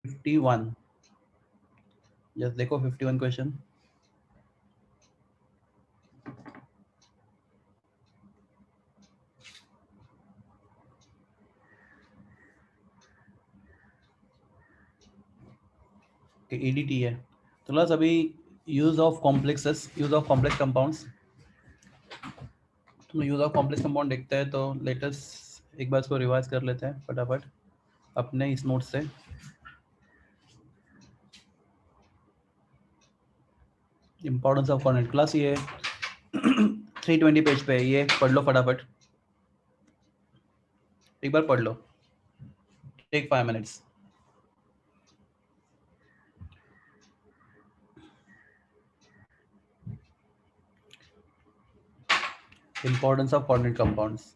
51, just देखो 51 question. EDT है तो प्लस अभी use of complexes, use of complex compounds. तो यूज ऑफ कॉम्प्लेक्स कंपाउंड देखते हैं तो लेटेस्ट एक बार इसको रिवाइज कर लेते हैं फटाफट अपने इस नोट से। इंपॉर्टेंस ऑफ कॉर्डिनेट क्लास ये 320 पेज पे है, ये पढ़ लो फटाफट, एक बार पढ़ लो, take 5 minutes. Importance of coordinate compounds.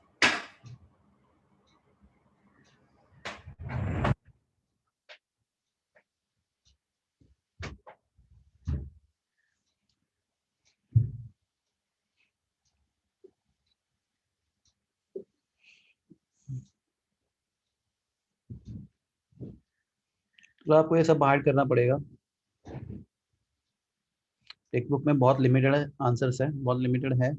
तो आपको ये सब बाहर करना पड़ेगा। टेक्स्ट बुक में बहुत लिमिटेड आंसर्स है, बहुत लिमिटेड है।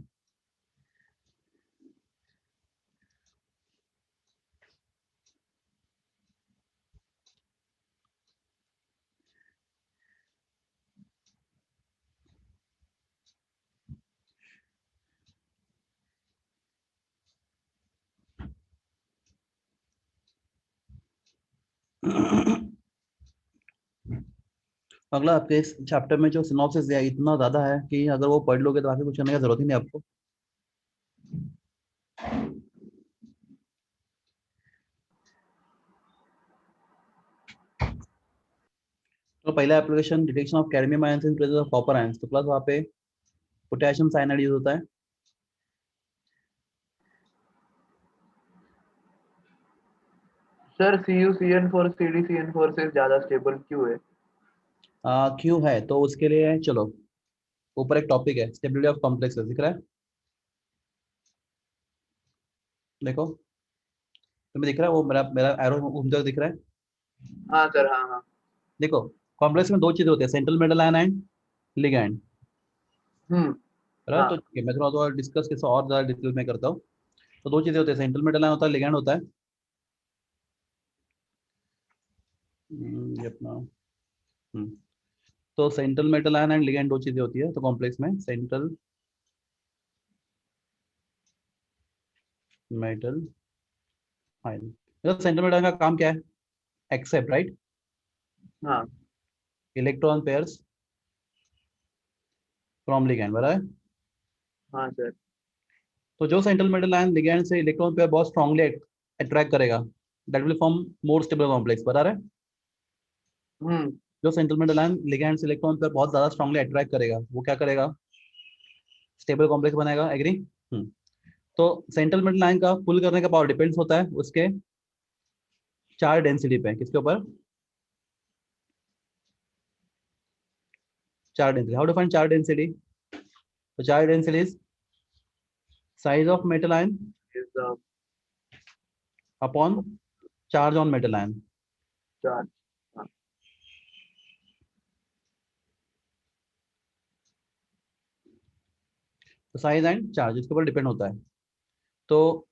अगला आपके इस चैप्टर में जो सिनॉप्सिस है इतना ज्यादा है कि अगर वो पढ़ लोगे तो आगे कुछ करने की जरूरत ही नहीं आपको। तो पहला application detection of cadmium ions in presence of copper ions, तो प्लस वहाँ पे पोटेशियम साइनाइड यूज होता है। सर CuCN4 CdCN4 से ज्यादा स्टेबल क्यों है? क्यों है तो उसके लिए चलो ऊपर एक टॉपिक है स्टेबिलिटी ऑफ कॉम्प्लेक्सेस, दिख रहा है? देखो तुम्हें दिख रहा है वो मेरा मेरा एरो उधर दिख रहा है। हाँ सर, हाँ हाँ। देखो कॉम्प्लेक्स में दो चीजें होती है, central metal ion and ligand. हम्म। तो हाँ। ठीक है, मैं थोड़ा थोड़ा डिस्कस किसी और ज्यादा डिटेल में करता हूँ। तो दो चीजें होती है, सेंट्रल मेटल आयन होता है, लिगैंड होता है। ये अपना हम्म, तो central metal ion and ligand दो चीजें होती है तो कॉम्प्लेक्स में central metal ion. Central metal ion का काम क्या है? एक्सेप्ट, राइट, हाँ। इलेक्ट्रॉन पेयर्स फ्रॉम लिगैंड, बराबर। हाँ सर। तो जो सेंट्रल मेटल आयन लिगैंड से इलेक्ट्रॉन पेयर बहुत स्ट्रांगली अट्रैक्ट करेगा, that will form more stable complex, बराबर है। हम्म। जो सेंट्रल मेटल आयन लिगैंड से इलेक्ट्रॉन पेयर बहुत ज्यादा स्ट्रांगली अट्रैक्ट करेगा वो क्या करेगा? स्टेबल कॉम्प्लेक्स बनाएगा, एग्री। तो सेंट्रल मेटल आयन का पुल करने का पावर डिपेंड्स होता है उसके चार डेंसिटी पे, किसके ऊपर? चार डेंसिटी। हाउ टू फाइंड चार डेंसिटी? तो चार density is size of metal ion is upon charge on metal ion. चार। हाँ। तो साइज एंड चार्ज इसके ऊपर डिपेंड होता है। तो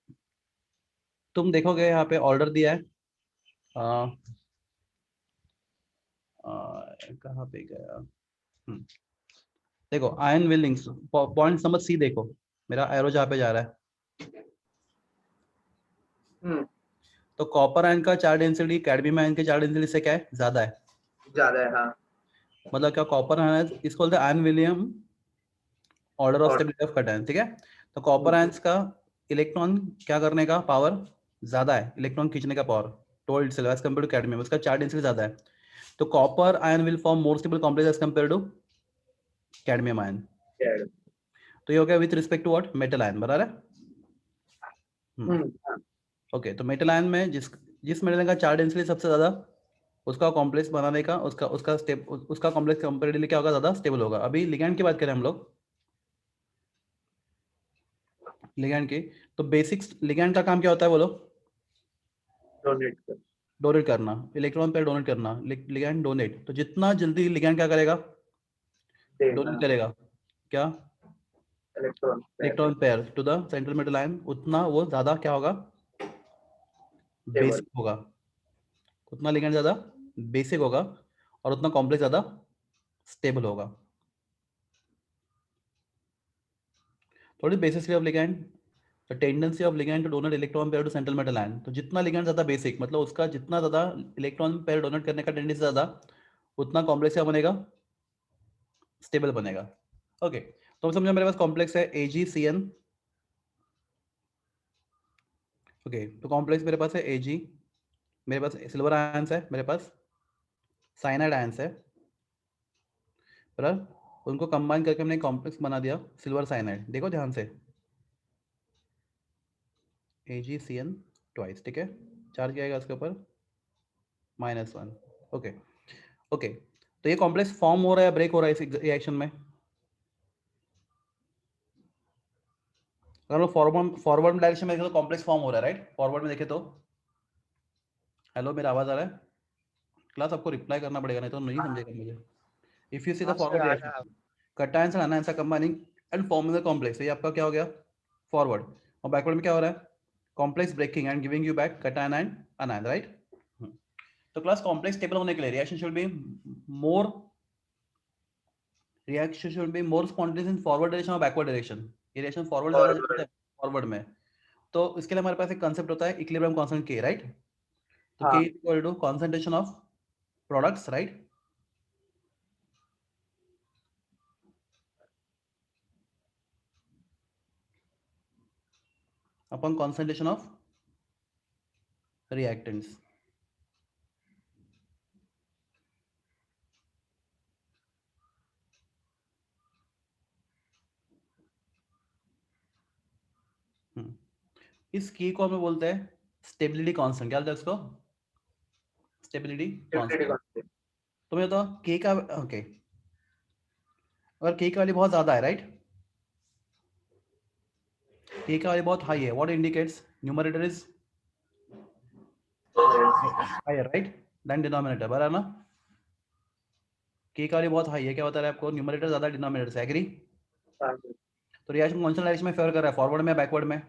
तुम देखोगे यहाँ पे ऑर्डर दिया है, आ, कहाँ पे गया? देखो ion will links, point number C देखो, मेरा एरो जहाँ पे जा रहा है। हम्म। तो कॉपर आयन का चार डेंसिटी कैडमियम आयन के चार डेंसिटी से क्या है, ज्यादा है। ज्यादा है, हाँ। मतलब क्या, कॉपर आयन इसको बोलते हैं आयन विलियम ऑर्डर ऑफ और स्टेबिलिटी ऑफ कैटायन, ठीक है। तो कॉपर हम्म। आयंस का इलेक्ट्रॉन क्या करने का पावर ज्यादा है, इलेक्ट्रॉन खींचने का पावर टोल्ड सेल एज कम्पेयर टू कैडमियम, उसका चार डेंसिटी ज्यादा है। तो copper ion will form more stable complex as compare to cadmium ion. कैड। तो ये हो गया with respect to what, metal ion, बराबर है। हाँ। ओके, तो मेटल आयन में जिस जिस मेटल का चार डेंसिटी सबसे ज्यादा, उसका कॉम्प्लेक्स बनाने का उसका उसका स्टेप उसका कॉम्प्लेक्स कंपेरेटिवली क्या होगा, ज्यादा स्टेबल होगा। अभी लिगैंड की बात करें हम लोग, लिगैंड की, तो बेसिक्स लिगैंड का काम क्या होता है बोलो? डोनेट कर। डोनेट करना, इलेक्ट्रॉन पेयर डोनेट करना, लिगैंड डोनेट, तो जितना जल्दी लिगैंड क्या करेगा, डोनेट करेगा क्या, electron pair to the central metal ion, उतना वो ज्यादा क्या होगा, बेसिक होगा, उतना लिगैंड ज्यादा बेसिक होगा और उतना कॉम्प्लेक्स ज्यादा स्टेबल होगा। थोड़ी basis of ligand, the tendency of ligand to donate electron pair to central metal ion, तो जितना लिगैंड ज्यादा बेसिक मतलब उसका जितना ज्यादा इलेक्ट्रॉन पेयर डोनेट करने का टेंडेंसी ज्यादा, उतना कॉम्प्लेक्स क्या बनेगा, स्टेबल बनेगा। ओके तो समझो मेरे पास कॉम्प्लेक्स है AgCN। ओके तो कॉम्प्लेक्स मेरे पास है Ag, मेरे पास सिल्वर आयंस है, मेरे पास साइनाइड आयंस है, बराबर, उनको कंबाइन करके हमने कॉम्प्लेक्स बना दिया सिल्वर साइनाइड। देखो ध्यान से AgCN ट्वाइस, ठीक है, चार्ज क्या आएगा इसके ऊपर, -1। ओके ओके तो ये कॉम्प्लेक्स फॉर्म हो रहा है, ब्रेक हो रहा है इस रिएक्शन में। अगर फॉरवर्ड डायरेक्शन में देखें तो कॉम्प्लेक्स फॉर्म हो रहा है, राइट, फॉरवर्ड में देखें तो। हेलो मेरा आवाज आ रहा है क्लास, आपको रिप्लाई करना पड़ेगा नहीं तो नहीं समझेगा मुझे। If you see the forward reaction, cations and anions are combining and forming the complex, ये आपका क्या हो गया, फॉरवर्ड, और बैकवर्ड में क्या हो रहा है, complex breaking and giving you back cation and anion, right. तो क्लास कॉम्प्लेक्स स्टेबल होने के लिए reaction should be more, reaction should be more spontaneous in forward direction और बैकवर्ड डायरेक्शन। ये रिएक्शन फॉरवर्ड ज्यादा जाता है फॉरवर्ड में, तो इसके लिए हमारे पास एक कांसेप्ट होता है इक्विलिब्रियम कांस्टेंट K, राइट। तो K equal to concentration of products, right, upon concentration of reactants. इस K को हमें बोलते हैं स्टेबिलिटी कांस्टेंट, क्या बोलते हैं इसको, स्टेबिलिटी कांस्टेंट। तो मैं बताओ K का, ओके अगर K की वैल्यू बहुत ज्यादा है, राइट, K का वैल्यू बहुत हाई है, what indicates numerator is higher, right, then denominator, बराबर ना। K का वैल्यू बहुत हाई है, क्या बता रहा है आपको, न्यूमरेटर ज्यादा डिनोमिनेटर से, एग्री। तो रिएक्शन कौन सा डायरेक्शन में फेवर कर रहा है, फॉरवर्ड में बैकवर्ड में,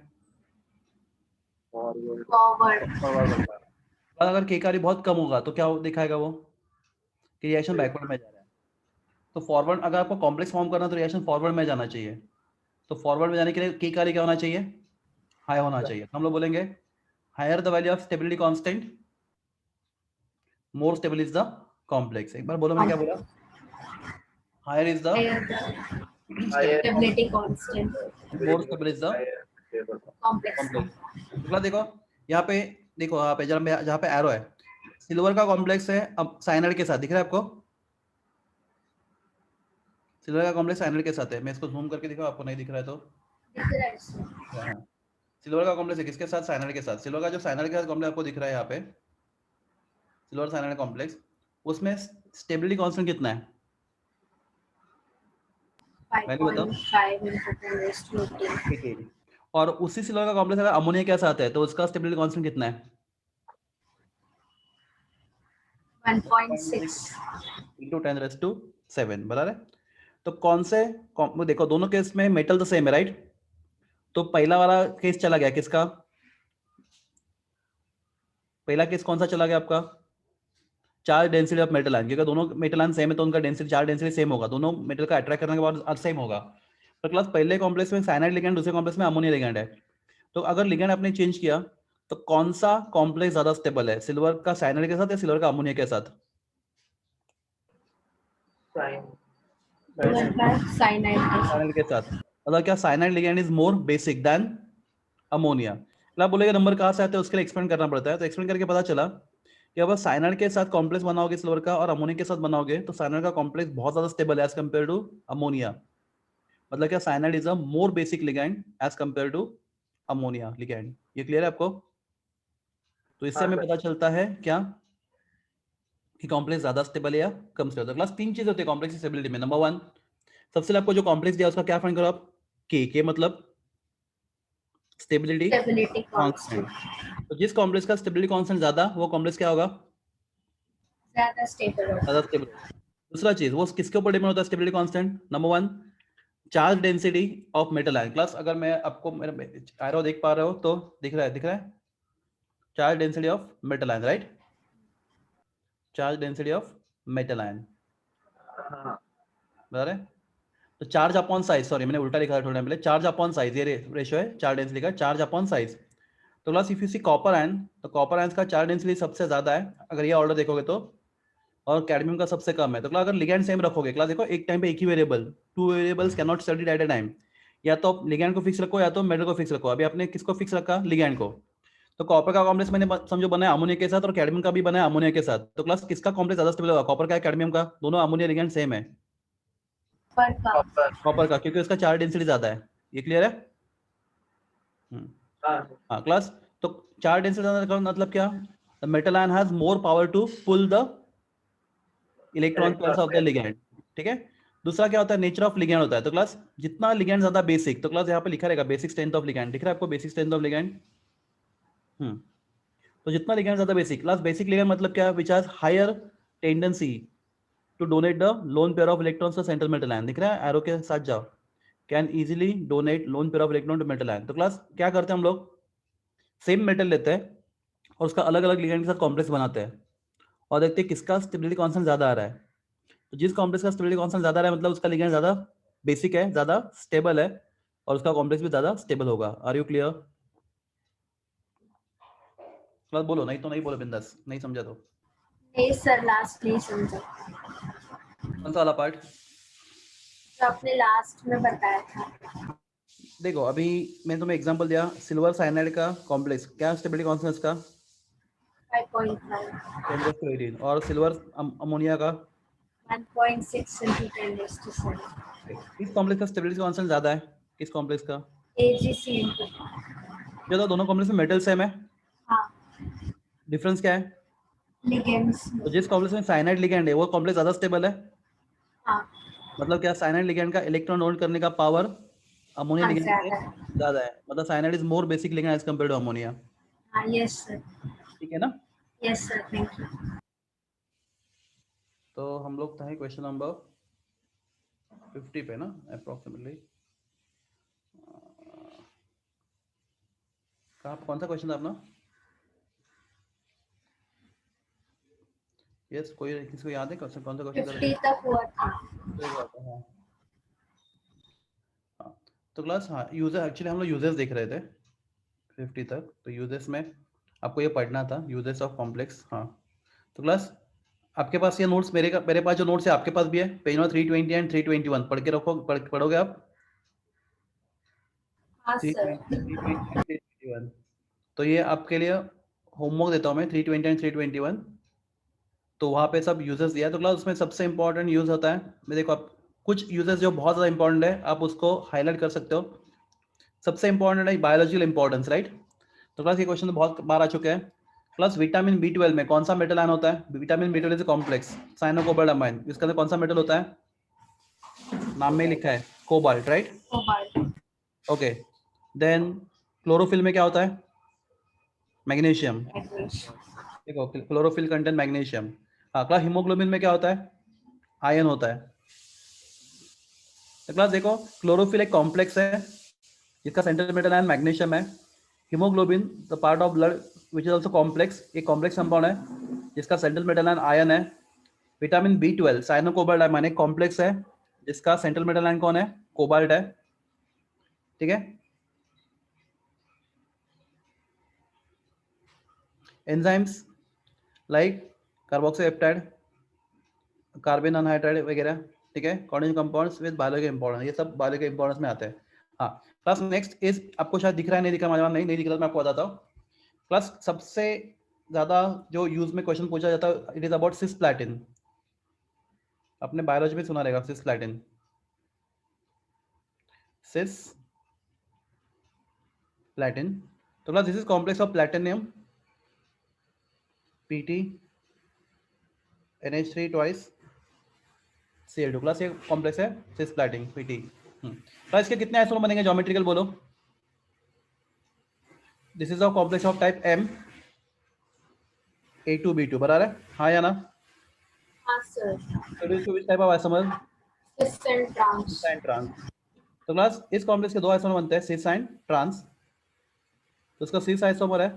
फॉरवर्ड। अगर K का वैल्यू बहुत कम होगा तो क्या दिखाएगा वो, कि रिएक्शन बैकवर्ड में जा रहा है। तो फॉरवर्ड अगर आपको कॉम्प्लेक्स फॉर्म करना है तो रिएक्शन फॉरवर्ड में जाना चाहिए, तो फॉरवर्ड में जाने के लिए K का वैल्यू क्या होना चाहिए, हाई होना चाहिए। हम लोग बोलेंगे higher the value of stability constant more stable is the complex. एक बार बोलो मैं क्या बोला, higher is the stability constant, more stable is the complex. Complex. देखो यहाँ पे, देखो यहाँ पे जहाँ पे एरो है, सिल्वर का कॉम्प्लेक्स है अब साइनाइड के साथ, दिख रहा है आपको, सिल्वर का कॉम्प्लेक्स साइनाइड के साथ है। मैं इसको जूम करके दिखाऊं, आपको नहीं दिख रहा है तो, हाँ सिल्वर का कॉम्प्लेक्स है किसके साथ, साइनाइड के साथ। सिल्वर का जो साइनाइड के साथ कॉम्प्लेक्स आपको दिख रहा है यहाँ पे, सिल्वर साइनाइड कॉम्प्लेक्स, उसमें स्टेबिलिटी कांस्टेंट कितना है, वैल्यू बताओ, 18। और उसी सिल्वर का कॉम्प्लेक्स अगर अमोनिया के साथ है तो उसका स्टेबिलिटी कांस्टेंट कितना है, 1.6 into 10⁻⁷ बराबर है। तो कौन से देखो दोनों केस में मेटल तो सेम है, राइट। तो पहला वाला केस चला गया किसका, पहला केस कौन सा चला गया आपका, charge density of metal ion, क्योंकि दोनों मेटल आयन सेम है तो उनका डेंसिटी, चार्ज डेंसिटी सेम होगा, दोनों मेटल का अट्रैक्ट करने के बाद सेम होगा। तो क्लास पहले कॉम्प्लेक्स में साइनाइड लिगैंड, दूसरे कॉम्प्लेक्स में अमोनिया लिगैंड है। तो अगर लिगैंड आपने चेंज किया तो कौन सा कॉम्प्लेक्स ज्यादा स्टेबल है, सिल्वर का साइनाइड के साथ या सिल्वर का अमोनिया के साथ, साइनाइड के साथ। मतलब क्या cyanide ligand is more basic than ammonia. आप बोलेगा नंबर कहाँ से आते हैं, उसके लिए एक्सपेंड करना पड़ता है। तो एक्सपेंड करके पता चला कि अब साइनाइड के साथ कॉम्प्लेक्स बनाओगे सिल्वर का और अमोनिया के साथ बनाओगे तो साइनाइड का कॉम्प्लेक्स बहुत ज्यादा स्टेबल है एज कंपेयर टू अमोनिया। मतलब क्या cyanide is a more basic ligand as compare to ammonia ligand. ये क्लियर है आपको। तो इससे हमें पता चलता है क्या कि कॉम्प्लेक्स ज्यादा स्टेबल है या कम स्टेबल। क्लास तीन चीज होती है कॉम्प्लेक्स स्टेबिलिटी में। नंबर वन, सबसे आपको जो कॉम्प्लेक्स दिया उसका क्या फाइंड करो आप, के मतलब स्टेबिलिटी Stability कांस्टेंट। constant. तो जिस कॉम्प्लेक्स का स्टेबिलिटी कांस्टेंट ज्यादा, वो कॉम्प्लेक्स क्या होगा? ज्यादा स्टेबल होगा. ज्यादा स्टेबल होगा। दूसरा चीज, वो किसके ऊपर डिपेंड होता है stability constant? Number 1, charge density of metal ion. Class अगर मैं आपको मेरा एरो देख पा रहे हो तो दिख रहा है charge density of metal ion, right? Charge density of metal ion, हाँ बता रहे? तो चार्ज अपॉन साइज, सॉरी मैंने उल्टा लिखा था थोड़ा टाइम पहले, चार्ज अपॉन साइज, ये रेशियो है चार्ज डेंसिटी का, चार्ज अपॉन साइज। तो class if you see copper ion, तो कॉपर आयन का चार्ज डेंसिटी सबसे ज्यादा है अगर ये ऑर्डर देखोगे तो, और कैडमियम का सबसे कम है। तो क्लास अगर लिगैंड सेम रखोगे, क्लास देखो एक टाइम पे एक ही variable, two variables can not study at a time, या तो आप लिगैंड को फिक्स रखो या तो मेटल को फिक्स रखो। अभी आपने किसको फिक्स रखा? लिगैंड को। तो कॉपर का कॉम्प्लेक्स मैंने समझो बनाया अमोनिया के साथ, और कैडमियम का भी बनाया अमोनिया के साथ। तो क्लास किसका कॉम्प्लेक्स ज्यादा स्टेबल होगा, कॉपर का या कैडमियम का? दोनों अमोनिया लिगैंड सेम है, पर का. कॉपर। कॉपर का, क्योंकि उसका चार्ज डेंसिटी ज्यादा है। ये क्लियर है? हाँ हाँ क्लास, तो चार्ज डेंसिटी ज्यादा का मतलब क्या? The metal ion has more power to pull the electron pairs of the ligand, ठीक है? दूसरा क्या होता है? नेचर ऑफ लिगैंड होता है। तो क्लास जितना लिगैंड ज्यादा बेसिक, तो क्लास यहाँ पे लिखा रहेगा बेसिक स्ट्रेंथ ऑफ लिगैंड, दिख रहा है आपको बेसिक स्ट्रेंथ ऑफ लिगैंड? तो जितना लिगैंड ज्यादा बेसिक, क्लास बेसिक लिगैंड मतलब क्या? Which has higher tendency to donate the lone pair of electrons to central metal ion, दिख रहा है? एरो के साथ जाओ, can easily donate lone pair of electron to metal ion. तो क्लास क्या करते हैं हम लोग? सेम मेटल लेते हैं और उसका अलग अलग लिगैंड के साथ कॉम्प्लेक्स बनाते हैं, और देखते हैं किसका स्टेबिलिटी कांस्टेंट ज्यादा आ रहा है। तो जिस कॉम्प्लेक्स का स्टेबिलिटी कांस्टेंट ज्यादा आ रहा है मतलब उसका लिगैंड ज्यादा बेसिक है, ज्यादा स्टेबल है, और उसका कॉम्प्लेक्स भी ज्यादा स्टेबल होगा। Are you clear? क्लास बोलो, नहीं तो नहीं बोलो, बिंदास, नहीं समझा तो। नहीं सर, लास्ट नहीं समझा. कौन सा वाला पार्ट? जो आपने लास्ट में बताया था. देखो अभी मैंने तुम्हें एग्जांपल दिया, सिल्वर साइनाइड का कॉम्प्लेक्स, क्या स्टेबिलिटी कांस्टेंट इसका? 5.5. 10⁻²8, और सिल्वर अमोनिया का 1.6 into 10⁻⁷. किस कॉम्प्लेक्स का स्टेबिलिटी कांस्टेंट ज्यादा है? किस कॉम्प्लेक्स का? AgC into. क्या तो दोनों कॉम्प्लेक्स में मेटल सेम है, हाँ. डिफरेंस क्या है? Ligands. तो जिस कॉम्प्लेक्स में साइनाइड लिगैंड है वो कॉम्प्लेक्स ज्यादा स्टेबल है, हाँ. मतलब क्या साइनाइड लिगैंड का इलेक्ट्रॉन होल्ड करने का पावर अमोनिया हाँ लिगैंड से ज्यादा है. ज्यादा है, मतलब cyanide is more basic ligand as compared to ammonia, हाँ. Yes sir. ठीक है ना? Yes sir, thank you. तो हम लोग था क्वेश्चन नंबर 50 पे ना अप्रोक्सीमेटली। कहाँ, कौन सा क्वेश्चन था अपना? यस, कोई किसी को याद है कौन सा क्वेश्चन था? 50 तक हुआ था. हाँ हाँ। तो क्लास, हाँ यूजर, एक्चुअली हम लोग यूजर्स देख रहे थे 50 तक। तो यूजर्स में आपको ये पढ़ना था, यूजर्स ऑफ कॉम्प्लेक्स। हाँ तो क्लास आपके पास ये नोट्स, मेरे पास जो नोट्स है आपके पास भी है, पेज नंबर 320 एंड 321 पढ़ के रखो, पढ़ोगे आप? हाँ सर. 320 एंड 321। तो ये आपके लिए होमवर्क देता हूँ मैं, 320 एंड 321। तो वहाँ पे सब यूजर्स दिया है। तो क्लास उसमें सबसे इंपॉर्टेंट यूज होता है, मैं देखो आप कुछ यूजर्स जो बहुत ज़्यादा इंपॉर्टेंट है आप उसको हाईलाइट कर सकते हो। सबसे इंपॉर्टेंट है बायोलॉजिकल इंपॉर्टेंस, राइट? तो क्लास ये क्वेश्चन तो बहुत बार आ चुके हैं। प्लस विटामिन B12 में कौन सा मेटल आयन होता है? Vitamin B12 is complex cyano-cobalt amine, इसके अंदर कौन सा मेटल होता है? नाम में ही लिखा है cobalt, right? Cobalt. Okay, then chlorophyll में क्या होता है? मैग्नीशियम। Magnesium. देखो क्लोरोफिल कंटेंट मैग्नीशियम। हाँ क्लास, हीमोग्लोबिन में क्या होता है? आयन होता है। तो क्लास देखो क्लोरोफिल एक कॉम्प्लेक्स है जिसका सेंट्रल मेटल आयन मैग्नीशियम है। Haemoglobin the part of blood which is also complex, एक कॉम्प्लेक्स कंपाउंड है जिसका सेंट्रल मेटल आयन है। विटामिन B12 साइनो-कोबाल्ट अमाइन एक कॉम्प्लेक्स है जिसका सेंट्रल मेटल आयन कौन है? कोबाल्ट है, ठीक है? एंजाइम्स लाइक कार्बोक्सीपेप्टाइड, कार्बन अनहाइड्राइड वगैरह, ठीक है? Coordinate compounds with biological importance, ये सब बायोलॉजिकल इंपॉर्टेंस में आते हैं। हाँ प्लस नेक्स्ट इज, आपको शायद दिख रहा है, नहीं दिख रहा, मालूम नहीं दिख रहा, मैं आपको बताता हूँ। प्लस सबसे ज्यादा जो यूज में क्वेश्चन पूछा जाता है, इट इज अबाउट सिस्प्लैटिन। आपने बायोलॉजी में सुना रहेगा सिस्प्लैटिन, सिस्प्लैटिन। तो class this is complex of platinum Pt NH3 twice Cl2, class ये कॉम्प्लेक्स है सिस्प्लैटिन Pt। क्लास इसके कितने आइसोमर बनेंगे ज्योमेट्रिकल, बोलो? This is a complex of type M A2B2 बराबर है, हाँ या ना? हाँ sir. Introduced to which type of isomer? cis and trans। cis and trans। तो क्लास इस कॉम्प्लेक्स के दो आइसोमर बनते हैं, सिस एंड ट्रांस। तो उसका सिस आइसोमर है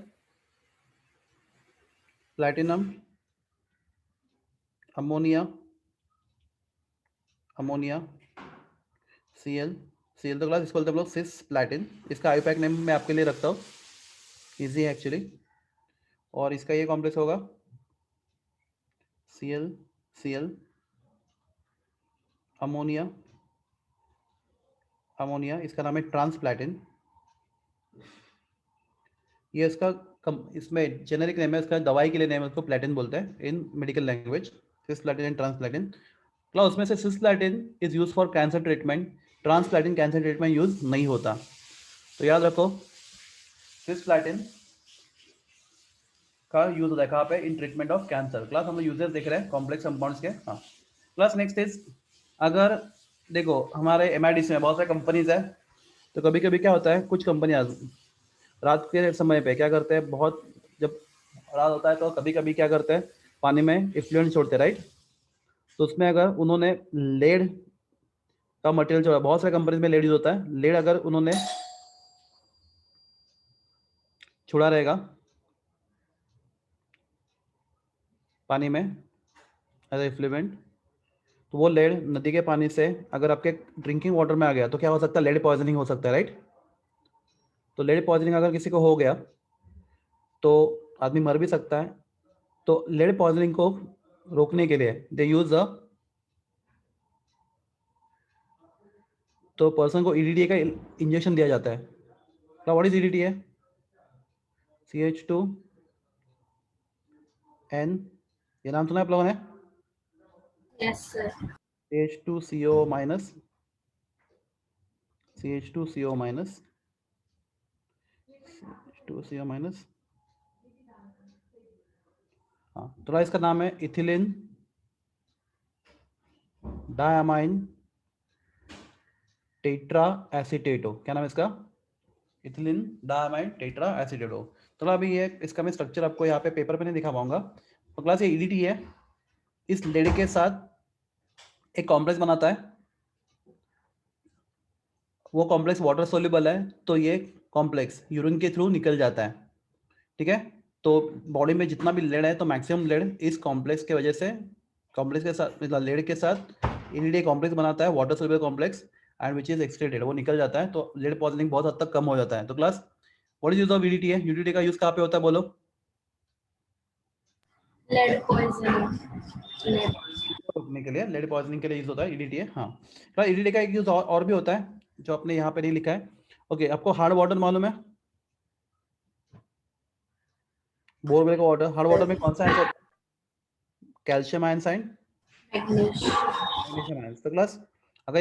platinum, ammonia, ammonia, Cl, Cl। तो क्लास इसको बोलते हैं हम लोग सिस प्लैटिन। इसका आईयूपैक नेम मैं आपके लिए रखता हूँ, इजी है एक्चुअली। और इसका ये कॉम्प्लेक्स होगा Cl, Cl, अमोनिया, अमोनिया। इसका नाम है ट्रांस प्लैटिन। ये इसका इसमें जेनेरिक नेम है, इसका दवाई के लिए नेम है, उसको प्लैटिन बोलते हैं in medical language, cis platin and trans platin. Class उसमें से cis platin is use for cancer treatment, trans platin cancer treatment use नहीं होता। तो याद रखो सिस प्लैटिन का यूज होता है कहाँ पे? In treatment of cancer. Class हम लोग यूजेस देख रहे हैं कॉम्प्लेक्स कंपाउंड्स के। हाँ क्लास नेक्स्ट इज, अगर देखो हमारे एमआईडीसी में बहुत सारे कंपनीज है, तो कभी कभी क्या होता है, कुछ कंपनियां रात के समय पे क्या करते हैं, बहुत जब रात होता है तो कभी कभी क्या करते हैं, पानी में इफ्लुएंट छोड़ते हैं, राइट? तो उसमें अगर उन्होंने लेड का मटेरियल छोड़ा, बहुत सारे कंपनीज में लेड यूज होता है, लेड अगर उन्होंने छोड़ा रहेगा पानी में एज इफ्लुएंट, तो वो लेड नदी के पानी से अगर आपके ड्रिंकिंग वाटर में आ गया तो क्या हो सकता है? लेड पॉइजनिंग हो सकता है, राइट? तो लेड पॉइजनिंग अगर किसी को हो गया तो आदमी मर भी सकता है। तो लेड पॉइजनिंग को रोकने के लिए दे यूज अ, तो पर्सन को ईडीटीए का इंजेक्शन दिया जाता है। क्या व्हाट इज ईडीटीए? CH2N, ये नाम सुना है आप लोगों ने? Yes sir. CH2CO minus, CH2CO minus, CH2CO minus. हाँ थोड़ा इसका नाम है इथिलीन डायमाइन टेट्रा एसीटेटो। क्या नाम है इसका? Ethylene diamine tetra acetato. तो अभी ये इसका मैं स्ट्रक्चर आपको यहाँ पे पेपर पे नहीं दिखा पाऊंगा। तो क्लास ये ईडीटी है, इस लेड के साथ एक कॉम्प्लेक्स बनाता है, वो कॉम्प्लेक्स वाटर सोल्यूबल है, तो ये कॉम्प्लेक्स यूरिन के थ्रू निकल जाता है, ठीक है? तो बॉडी में जितना भी लेड है तो मैक्सिमम लेड इस कॉम्प्लेक्स के वजह से, कॉम्प्लेक्स के साथ मतलब लेड के साथ ईडीटी कॉम्प्लेक्स बनाता है, water soluble complex, and which is excreted, वो निकल जाता है, तो लेड पॉइजनिंग बहुत हद तक कम हो जाता है। तो class what is use of EDT है? ईडीटी का यूज कहाँ पे होता है बोलो? Lead poisoning. रोकने के लिए, लेड पॉइजनिंग के लिए यूज होता है ईडीटी। हाँ क्लास ईडीटी का एक यूज और भी होता है जो आपने यहाँ पे नहीं लिखा है। ओके आपको हार्ड वाटर मालूम है? बोरवेल का वाटर, हार्ड वाटर में कौन सा आंसर होता है? Calcium ion sign, magnesium ions. तो क्लास अगर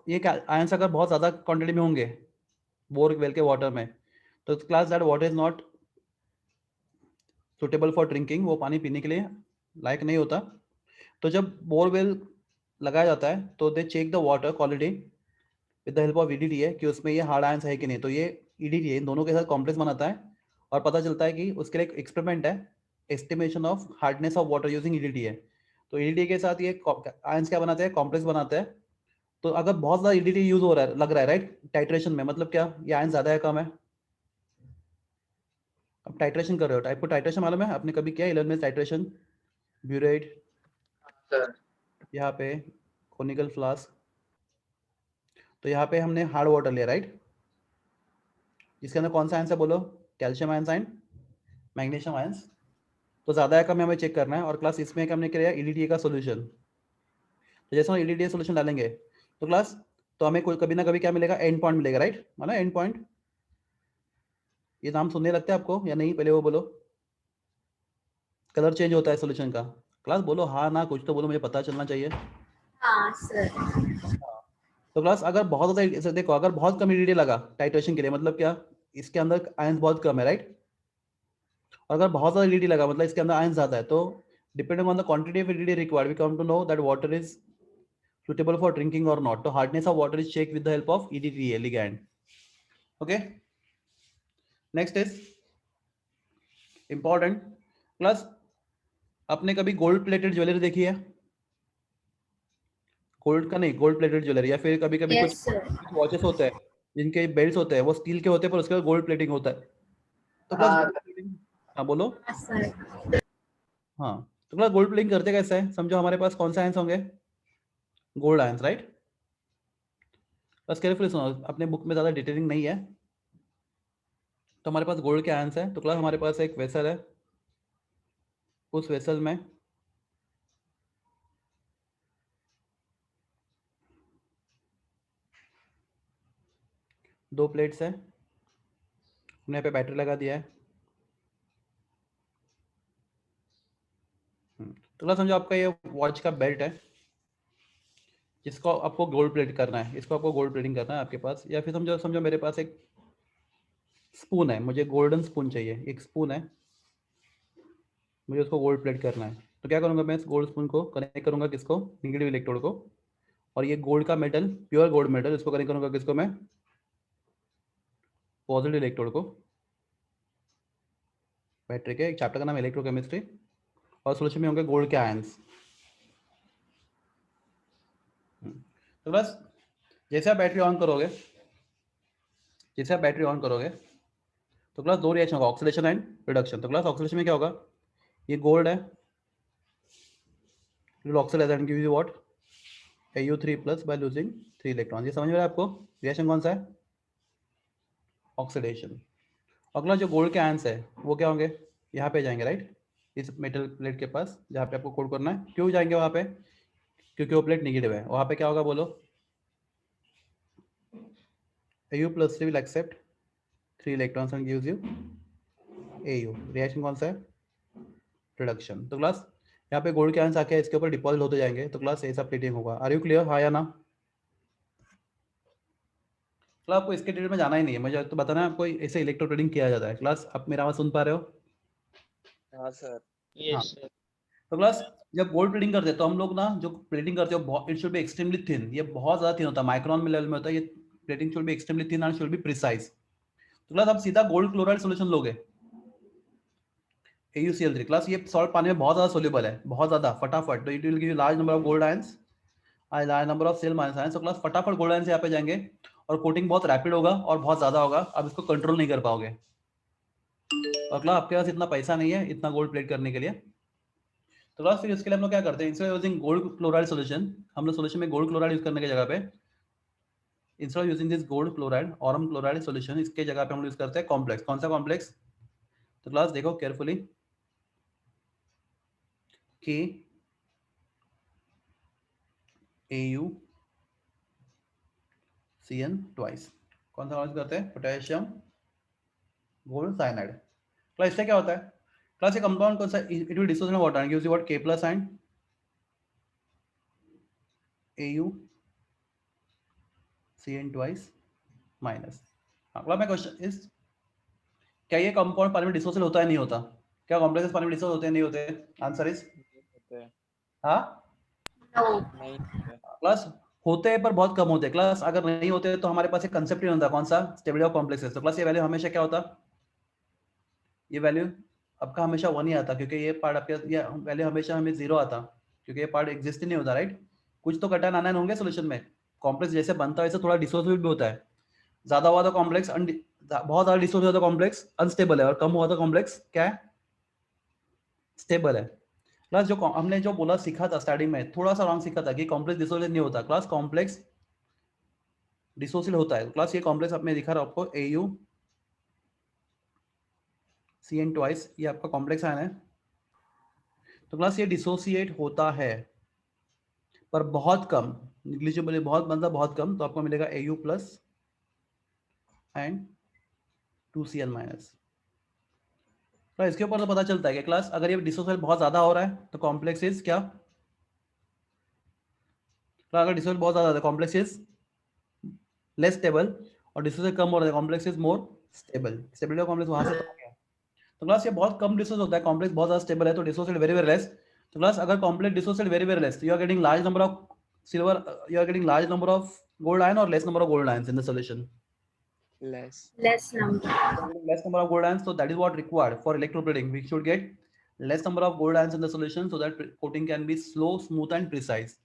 ये आयंस अगर बहुत ज़्यादा क्वांटिटी में होंगे बोरवेल के वाटर में, तो class that water is not suitable for drinking, वो पानी पीने के लिए लायक नहीं होता। तो जब बोरवेल लगाया जाता है तो they check the water quality with the help of EDTA कि उसमें ये हार्ड आयंस है कि नहीं। तो ये ईडीटीए इन दोनों के साथ कॉम्प्लेक्स बनाता है और पता चलता है कि उसके लिए एक एक्सपेरिमेंट है, estimation of hardness of water using EDTA. तो ईडीटीए के साथ ये आयंस क्या बनाते हैं? कॉम्प्लेक्स बनाते हैं। तो अगर बहुत ज़्यादा ईडीटी यूज हो रहा है, लग रहा है, राइट, टाइट्रेशन में, मतलब क्या ये आयन ज़्यादा है कम है? अब टाइट्रेशन कर रहे हो, टाइप को टाइट्रेशन मालूम है? आपने कभी किया 11 में टाइट्रेशन? ब्यूरेट, सर यहाँ पे कोनिकल फ्लास्क, तो यहाँ पे हमने हार्ड वाटर लिया, राइट? इसके अंदर कौन सा आयंस है बोलो? Calcium ion sign, magnesium ions. तो ज़्यादा है कम है हमें चेक करना है। और क्लास इसमें हमने किया ईडीटीए का सोल्यूशन। तो जैसे हम ईडीटीए सोल्यूशन डालेंगे तो क्लास तो हमें कोई कभी ना कभी क्या मिलेगा? एंड पॉइंट मिलेगा, राइट? माना एंड पॉइंट, ये नाम सुनने लगता है आपको या नहीं? पहले वो बोलो। कलर चेंज होता है सोल्यूशन का। क्लास बोलो हाँ ना, कुछ तो बोलो, मुझे पता चलना चाहिए। हाँ सर। तो क्लास अगर बहुत ज़्यादा ऐसे देखो, अगर बहुत कम ईडीटी लगा टाइट्रेशन के लिए, मतलब क्या इसके अंदर आयंस बहुत कम है, राइट? और अगर बहुत ज़्यादा ईडीटी लगा मतलब इसके अंदर आयंस ज़्यादा है, तो depending on the quantity of EDT required we come to know that water is suitable for drinking or not. तो hardness of water is checked with the help of EDTA ligand. Okay. Next is important class, आपने कभी gold plated jewellery देखी है? Gold का नहीं, gold plated jewellery, या फिर कभी कभी Yes, कुछ sir. वॉचेस होते हैं जिनके बेल्ट होते हैं वो स्टील के होते हैं पर उसके बाद गोल्ड प्लेटिंग होता है। तो क्लास हाँ गोल्ड प्लेटिंग, हाँ बोलो। Yes, sir. हाँ, तो क्लास गोल्ड प्लेटिंग करते कैसे है, समझो हमारे पास कौन सा आयंस होंगे? Gold ions, right? बस केयरफुली सुनो, अपने बुक में ज़्यादा डिटेलिंग नहीं है। तो हमारे पास गोल्ड के आयंस है, तो क्लास हमारे पास एक वेसल है, उस वेसल में दो प्लेट्स है, हमने यहाँ पे बैटरी लगा दिया है। तो क्लास समझो आपका ये वॉच का बेल्ट है जिसको आपको गोल्ड प्लेट करना है, इसको आपको गोल्ड प्लेटिंग करना है आपके पास। या फिर समझो समझो मेरे पास एक स्पून है, मुझे गोल्डन स्पून चाहिए, एक स्पून है, मुझे उसको गोल्ड प्लेट करना है। तो क्या करूँगा, मैं इस गोल्ड स्पून को कनेक्ट करूँगा किसको, निगेटिव इलेक्ट्रोड को, और ये गोल्ड का मेटल, प्योर गोल्ड मेटल, इसको कनेक्ट करूँगा किसको मैं, पॉजिटिव इलेक्ट्रोड को। बैटरी के एक चैप्टर का नाम है इलेक्ट्रोकेमिस्ट्री, और सोल्यूशन में होंगे गोल्ड के आयंस। तो बस जैसे आप बैटरी ऑन करोगे, जैसे आप बैटरी ऑन करोगे तो क्लास दो रिएक्शन होगा, ऑक्सीडेशन एंड रिडक्शन। तो क्लास ऑक्सीडेशन में क्या होगा, ये गोल्ड है, will oxidize and give you what, Au3 plus by losing 3 electron. ये समझ में आ रहा है आपको, रिएक्शन कौन सा है, ऑक्सीडेशन। अगला जो गोल्ड के आयंस है वो क्या होंगे, यहाँ पे जाएंगे, राइट, इस मेटल प्लेट के पास जहाँ पे आपको कोड करना है। क्यों जाएंगे वहाँ पे, क्योंकि वो प्लेट निगेटिव है, वहाँ पे क्या होगा बोलो, Au plus 3 will accept 3 electrons and gives you Au। Reaction कौन सा है, रिडक्शन। तो क्लास यहाँ पे गोल्ड के आयंस आके इसके ऊपर डिपॉजिट होते जाएंगे, तो क्लास ऐसा प्लेटिंग होगा। आर यू क्लियर, हाँ या ना? क्लास आपको इसके डिटेल में जाना ही नहीं है, मुझे तो बताना है आपको ऐसे इलेक्ट्रो ट्रेडिंग किया जाता है। क्लास आप मेरा आवाज सुन पा रहे हो? हाँ सर। हाँ, यस सर। तो क्लास जब गोल्ड प्लेटिंग करते हैं तो हम लोग ना जो प्लेटिंग करते हो it should be extremely thin, ये बहुत ज्यादा थिन होता है, माइक्रोन में लेवल में होता है। ये plating should be extremely thin and should be precise. तो क्लास आप सीधा गोल्ड क्लोराइड सॉल्यूशन लोगे, AuCl3, क्लास ये सॉल्ट पानी में बहुत ज्यादा सोल्यूबल है, बहुत ज्यादा फटाफट, तो it will give you large number of gold ions, large number of cell minus ions. तो क्लास फटाफट गोल्ड आयंस यहाँ पे जाएंगे और कोटिंग बहुत रैपिड होगा और बहुत ज्यादा होगा, आप इसको कंट्रोल नहीं कर पाओगे। और क्लास आपके पास इतना पैसा नहीं है इतना गोल्ड प्लेट करने के लिए। तो क्लास फिर इसके लिए हम लोग क्या करते हैं, instead of using gold chloride solution, हम लोग सॉल्यूशन में गोल्ड क्लोराइड यूज करने की जगह पे, instead of using this gold chloride Aurum chloride solution, इसके जगह पे हम लोग यूज करते हैं कॉम्प्लेक्स। कौन सा कॉम्प्लेक्स, तो क्लास देखो केयरफुली, के AuCN ट्वाइस, कौन सा यूज करते हैं, पोटेशियम गोल्ड साइनाइड। क्लास इससे क्या होता है, क्लास ये कंपाउंड कौन सा, it will dissociate water and gives you what, K plus and AuCN twice minus. हाँ, क्लास माय क्वेश्चन इज, क्या ये कंपाउंड पानी में डिसोसिएट होता है नहीं होता, क्या कॉम्प्लेक्सेस पानी में डिसोसिएट होते हैं नहीं होते? आंसर इज हाँ, No. नहीं क्लास होते हैं पर बहुत कम होते हैं। क्लास अगर नहीं होते तो हमारे पास एक कंसेप्ट ही होता है, कौन सा, स्टेबिलिटी ऑफ कॉम्प्लेक्सेस। तो क्लास ये वैल्यू हमेशा क्या होता, ये वैल्यू आपका हमेशा 1 ही आता, क्योंकि ये पार्ट आपके, ये वैल्यू हमेशा हमें 0 आता, क्योंकि ये पार्ट एग्जिस्ट ही नहीं होता, राइट। कुछ तो कटान आनायन होंगे सोल्यूशन में, कॉम्प्लेक्स जैसे बनता है वैसे थोड़ा डिसोसिएट भी होता है। ज्यादा हुआ तो कॉम्प्लेक्स बहुत ज्यादा डिसोसिएट हुआ तो कॉम्प्लेक्स अनस्टेबल है, और कम हुआ तो कॉम्प्लेक्स क्या है, स्टेबल है। क्लास जो हमने जो बोला सीखा था स्टार्टिंग में, थोड़ा सा रॉन्ग सीखा था कि कॉम्प्लेक्स डिसोसिएट नहीं होता, क्लास कॉम्प्लेक्स डिसोसिएट होता है। क्लास ये कॉम्प्लेक्स आपने दिखा रहा आपको AuCN ट्वाइस, ये आपका कॉम्प्लेक्स आयन है। तो क्लास ये डिसोसिएट होता है पर बहुत कम, निग्लिजिबल, बहुत मतलब बहुत कम। तो आपको मिलेगा Au plus and 2Cl minus. तो इसके ऊपर तो पता चलता है कि क्लास अगर ये डिसोसिएट बहुत ज्यादा हो रहा है तो कॉम्प्लेक्स इज क्या, तो अगर डिसोसिएट बहुत ज्यादा है कॉम्प्लेक्स इज लेस स्टेबल, और डिसोसिएट कम हो रहा है complex is more stable. Stability of complex वहां से आ गया। तो क्लास ये बहुत कम डिसोसिएट होता है, कॉम्प्लेक्स बहुत ज्यादा स्टेबल है तो डिसोसिएट वेरी वेरी लेस। तो क्लास अगर complex dissociate very very less, you are getting large number of silver, you are getting large number of gold ion or less number of gold ions in the solution. less number. Less number of gold ions, so that is what required for electroplating. We should get less number of gold ions in the solution so that coating can be slow, smooth and precise.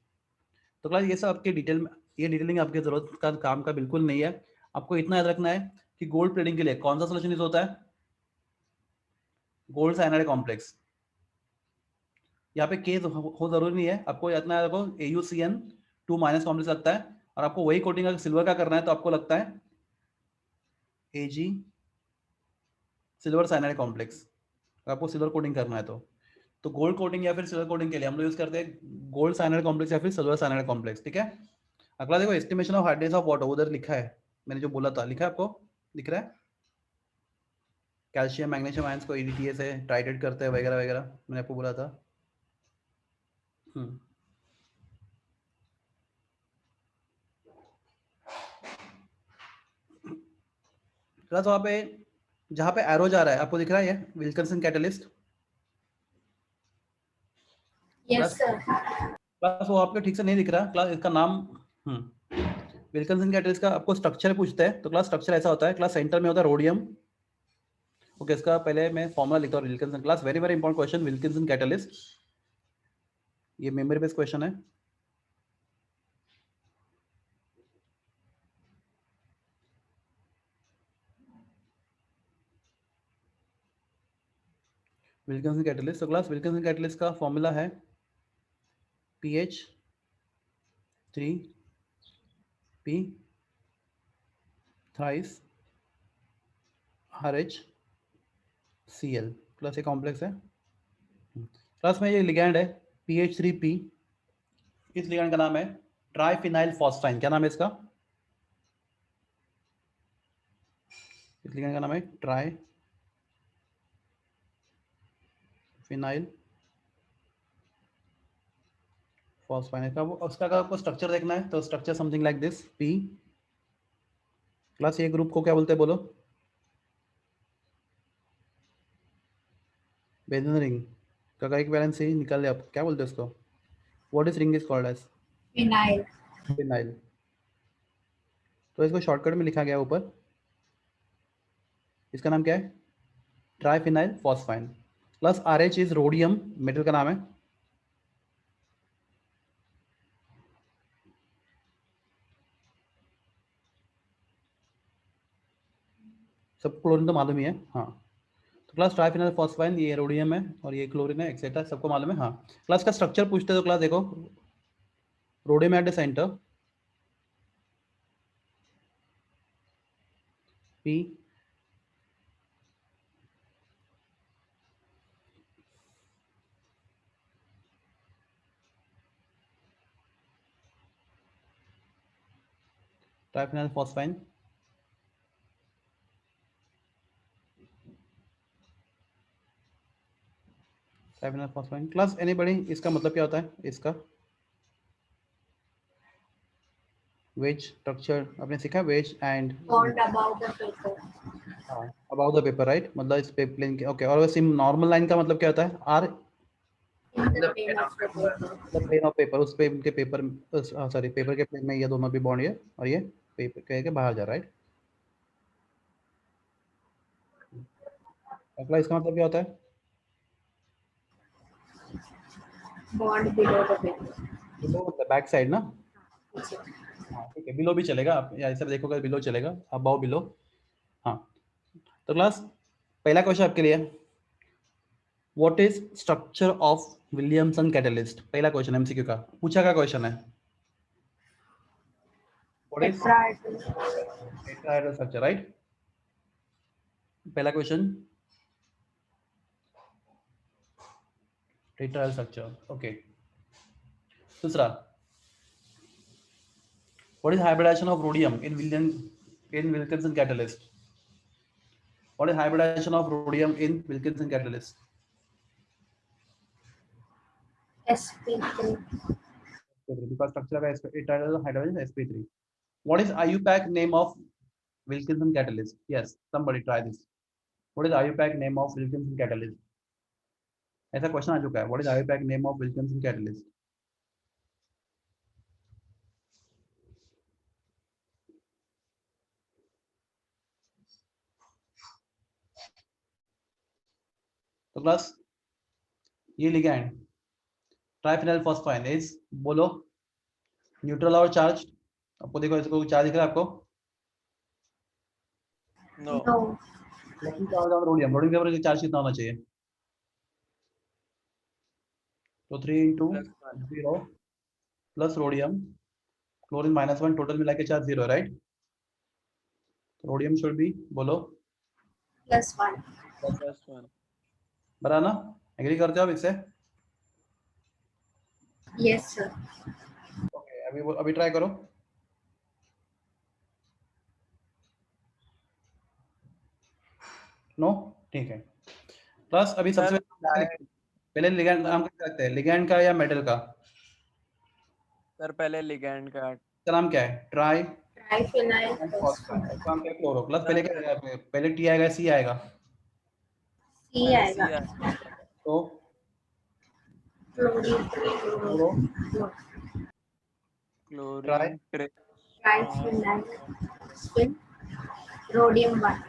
तो class ये सब आपके detail में, ये detailing आपकी जरूरत का काम का बिल्कुल नहीं है. आपको इतना याद रखना है कि गोल्ड प्लेटिंग के लिए कौन सा सोल्यूशन यूज होता है? Gold cyanide complex. यहाँ पे केस हो जरूरी नहीं है, आपको इतना याद रखो AuCN2- कॉम्प्लेक्स लगता है, और आपको वही कोटिंग अगर सिल्वर का करना है तो आपको लगता है Ag सिल्वर साइनाइड कॉम्प्लेक्स. आपको सिल्वर कोटिंग करना है तो गोल्ड कोटिंग या फिर सिल्वर कोटिंग के लिए हम लोग यूज करते हैं गोल्ड साइनाइड कॉम्प्लेक्स या फिर सिल्वर साइनाइड कॉम्प्लेक्स. ठीक है. अगला देखो, estimation of hardness of water, उधर लिखा है, मैंने जो बोला था लिखा है, आपको दिख रहा है? कैल्शियम मैग्नीशियम आयंस को EDTA से टाइट्रेट करते हैं वगैरह वगैरह, मैंने आपको बोला था. तो वहाँ पे जहाँ पे एरो जा रहा है आपको दिख रहा है ये Wilkinson catalyst. Yes sir. Class वो आपको ठीक से नहीं दिख रहा क्लास, इसका नाम विल्किंसन कैटलिस्ट का आपको स्ट्रक्चर पूछते हैं. तो क्लास स्ट्रक्चर ऐसा होता है, क्लास सेंटर में होता है रोडियम. ओके, इसका पहले मैं फॉर्मूला लिखता हूँ Wilkinson. Class very very important question, Wilkinson catalyst. ये मेमोरी बेस्ड क्वेश्चन है. Wilkinson catalyst. तो क्लास विल्किंसन कैटलिस्ट का फॉर्मूला है PH3P थ्राइस RHCl. क्लास ये कॉम्प्लेक्स है. क्लास में ये लिगैंड है PH3P. इस लिगैंड का नाम है ट्राइफिनाइल फॉस्फाइन. क्या नाम है इसका? इस लिगैंड का नाम है ट्राइफिनाइल फॉस्फाइन. का उसका अगर आपको स्ट्रक्चर देखना है तो structure something like this P. Class ये ग्रुप को क्या बोलते हैं बोलो? बेंजीन रिंग का एक बैलेंस ही निकाल ले आप, क्या बोलते हैं उसको? What is ring is called as? Phenyl. Phenyl. तो इसको शॉर्टकट में लिखा गया ऊपर. इसका नाम क्या है? Triphenyl phosphine. Plus RH is rhodium, metal का नाम है. सब क्लोरीन तो मालूम ही है. हाँ, तो क्लास ट्राइफिनाइल फॉस्फाइन, ये रोडियम है और ये क्लोरीन है, एक्सेट्रा सबको मालूम है. हाँ, क्लास का स्ट्रक्चर पूछते हैं तो क्लास देखो, rhodium at the centre, P triphenyl phosphine. Triphenyl phosphine. Class anybody, इसका मतलब क्या होता है इसका? वेज स्ट्रक्चर आपने सीखा, wedge and Bond above the paper. About the paper, right? मतलब इस पे प्लेन के. ओके, और वैसे नॉर्मल लाइन का मतलब क्या होता है? R In the plane of the paper. The plane of paper, उस पे उनके पेपर, सॉरी पेपर के प्लेन में ये दोनों भी बॉन्ड है और ये पेपर कह के बाहर जा रहा है, राइट? अगला इसका मतलब क्या होता है? Bond below the paper. Below मतलब बैक साइड ना. Yes, sir. हाँ ठीक है, बिलो भी चलेगा, आप या ऐसा देखोगे बिलो चलेगा, अबाउ बिलो. हाँ, तो क्लास पहला क्वेश्चन आपके लिए, what is structure of Williamson catalyst? पहला क्वेश्चन MCQ का पूछा का क्वेश्चन है. What is Tetrahedral. Tetrahedral structure, right? पहला क्वेश्चन टेट्राहेड्रल स्ट्रक्चर. ओके. दूसरा, what is hybridization of rhodium in Wilkinson catalyst? What is hybridization of rhodium in Wilkinson catalyst? sp3. Because structure of hydrogen is sp3. What is IUPAC name of Wilkinson catalyst? Yes, somebody try this. What is IUPAC name of Wilkinson catalyst? ऐसा question आ चुका है. What is IUPAC name of Wilkinson catalyst? तो class ये ligand triphenyl phosphine is, बोलो, neutral और charge. आपको देखो इसको चार्ज दिख रहा है आपको? नो नो रोडियम, रोडियम के ऊपर चार्ज कितना होना चाहिए? तो 3 into 0 plus rhodium, chlorine -1, total मिला के charge 0, right? Rhodium should be, बोलो, +1 +1 बराबर ना? एग्री करते हो आप इससे? यस सर ओके, अभी ट्राई करो। नो, ठीक है। प्लस अभी सबसे पहले लिगैंड नाम क्या रखते हैं, लिगैंड का या मेटल का? सर पहले लिगैंड का इसका नाम क्या है? Try triphenyl phosphate. इसका नाम क्या है? क्लोरो। प्लस पहले सर क्या आएगा? पहले टी आएगा, सी आएगा? सी पहले आएगा सी तो chlorine chloro, tri, chlorine triphenyl फिर रोडियम 1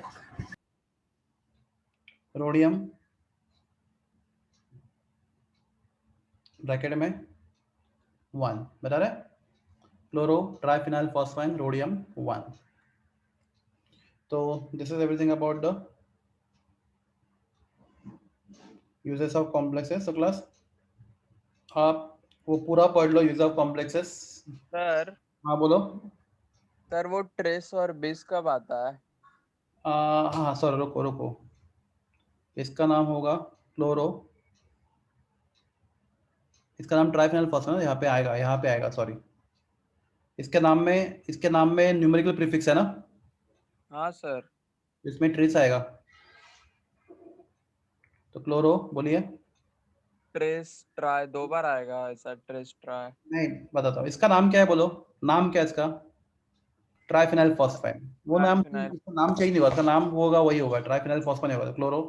रोडियम ब्रैकेट में 1, बता रहे? Chloro, triphenyl phosphine, rhodium 1। तो this is everything about the uses of complexes. तो क्लास आप वो पूरा पढ़ लो, यूज ऑफ कॉम्प्लेक्सेस। सर हाँ बोलो। सर वो ट्रेस और बिस कब आता है? हाँ सर, रुको रुको, इसका नाम होगा क्लोरो, इसका नाम ट्राइफिनाइल फॉस्फेट, यहाँ पे आएगा, यहाँ पे आएगा, सॉरी। इसके नाम में न्यूमेरिकल प्रीफिक्स है ना, हाँ सर इसमें ट्रेस आएगा। तो क्लोरो बोलिए। ट्रेस ट्राई 2 बार आएगा ऐसा, ट्रेस ट्राई। नहीं, बताता हूँ, इसका नाम क्या है, बोलो, नाम क्या है इसका? Triphenyl phosphate. वो नाम, फिनाइल इसका नाम चेंज नहीं हुआ, इसका नाम होगा वही होगा, ट्राइफिनाइल फॉस्फेट होगा क्लोरो,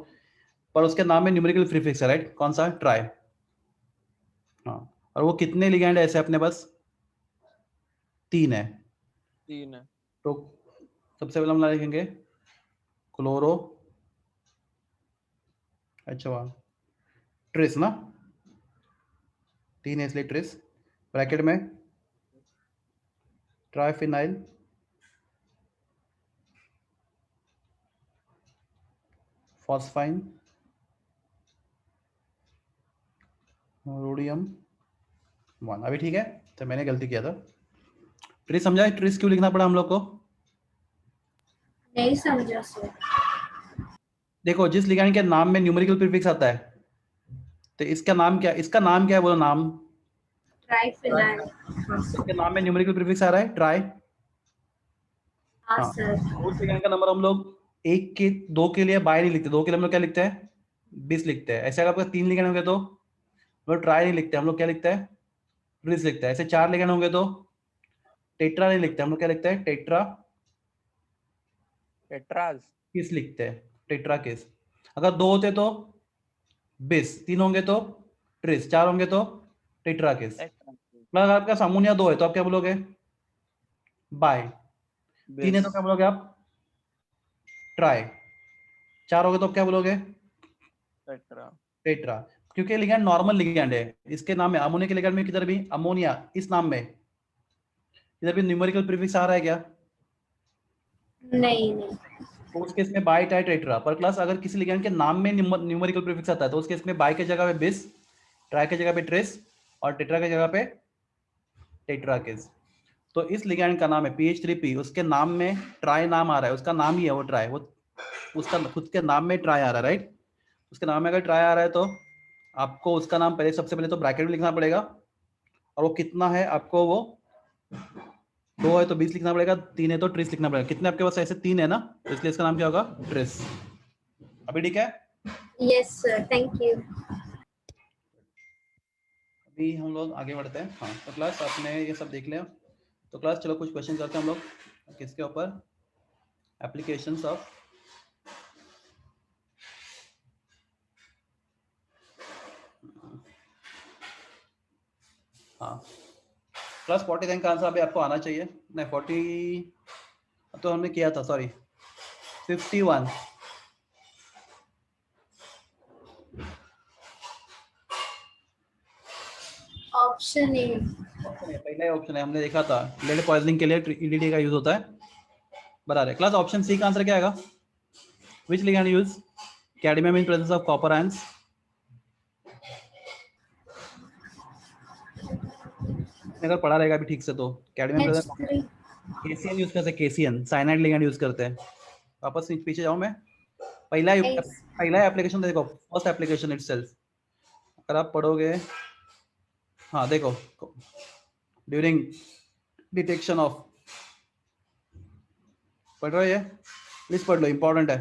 पर उसके नाम में न्यूमेरिकल प्रीफिक्स है, राइट? कौन सा? ट्राई। हाँ, और वो कितने लिगैंड है ऐसे अपने पास? 3 है। 3 है। तो सबसे पहले हम लिखेंगे क्लोरो, अच्छा ट्रेस ना, 3 है इसलिए ट्रेस, ब्रैकेट में ट्राइफिनाइल फॉस्फाइन, रोडियम 1। अभी ठीक है? तो मैंने गलती किया था। ट्रिस समझा है? ट्रिस क्यों लिखना पड़ा हम लोग को? नहीं समझा सर देखो, जिस लिगैंड के नाम में न्यूमेरिकल प्रीफिक्स आता है, तो इसका नाम क्या, इसका नाम क्या है, बोलो नाम। ट्राइफिनाइल इसके नाम में न्यूमेरिकल प्रीफिक्स आ रहा है, ट्राई। हाँ हाँ, सर उस लिगैंड का नंबर हम लोग 1 के 2 के लिए बाय नहीं लिखते, 2 के लिए हम लोग क्या लिखते हैं? 20 लिखते हैं। ऐसे अगर आपका 3 लिगैंड होंगे तो हम लोग ट्राई नहीं लिखते, हम लोग क्या लिखते हैं? ट्रिस लिखते हैं। ऐसे 4 लिगैंड होंगे तो टेट्रा नहीं लिखते, हम लोग क्या लिखते हैं? टेट्रा टेट्राज किस लिखते हैं, टेट्रा किस। अगर 2 होते तो बिस, 3 होंगे तो ट्रिस, 4 होंगे तो टेट्रा किस। मतलब अगर आपका अमोनिया 2 है तो आप क्या बोलोगे? बाय। 3 है बिस तो क्या बोलोगे आप? ट्राई। 4 हो गए तो आप क्या बोलोगे? टेट्रा। टेट्रा। क्योंकि लिगैंड नॉर्मल लिगैंड है, इसके नाम में अमोनिया के लिगैंड में किधर भी अमोनिया इस नाम में इधर भी न्यूमेरिकल प्रीफिक्स आ रहा है क्या? नहीं नहीं तो उस केस में बाय टाई टेट्रा। पर क्लास अगर किसी लिगैंड के नाम में न्यूमेरिकल प्रीफिक्स आता है तो उस केस में बाय के जगह पे बिस, ट्राई के जगह पे ट्रेस, और टेट्रा के जगह पे टेट्रा किस। तो इस लिगैंड का नाम है PH3P, उसके नाम में ट्राई नाम आ रहा है, उसका नाम ही है वो ट्राई, वो उसका खुद के नाम में ट्राई आ रहा है, राइट? उसके नाम में अगर ट्राई आ रहा है तो आपको उसका नाम पहले, सबसे पहले तो ब्रैकेट में लिखना पड़ेगा, और वो कितना है आपको, वो 2 है तो 20 लिखना पड़ेगा, 3 है तो ट्रिस लिखना पड़ेगा। कितने आपके पास ऐसे 3 है ना, तो इसलिए इसका नाम क्या होगा? ट्रिस। अभी ठीक है? यस सर थैंक यू अभी हम लोग आगे बढ़ते हैं। हाँ, तो क्लास आपने ये सब देख लिया, तो क्लास चलो कुछ क्वेश्चन करते हैं हम लोग किसके ऊपर, एप्लीकेशंस ऑफ हाँ प्लस 40 रैंक का आंसर अभी आपको आना चाहिए। नहीं 40 तो हमने किया था, सॉरी 51। Option A. ऑप्शन है, पहला ही ऑप्शन है, हमने देखा था लेड पॉइजनिंग के लिए ईडीडी का यूज होता है। बराबर है क्लास। ऑप्शन सी का आंसर क्या आएगा? Which ligand use cadmium in presence of copper ions? अगर पढ़ा रहेगा भी ठीक से तो cadmium presence H3 KCN use करते हैं, केसीएन साइनाइड लिगैंड यूज करते हैं। वापस पीछे जाऊं मैं, पहला एप्लीकेशन देखो, फर्स्ट एप्लीकेशन इटसेल्फ अगर आप पढ़ोगे, हाँ देखो, ड्यूरिंग डिटेक्शन ऑफ, पढ़ रहे हो? प्लीज पढ़ लो, इंपॉर्टेंट है।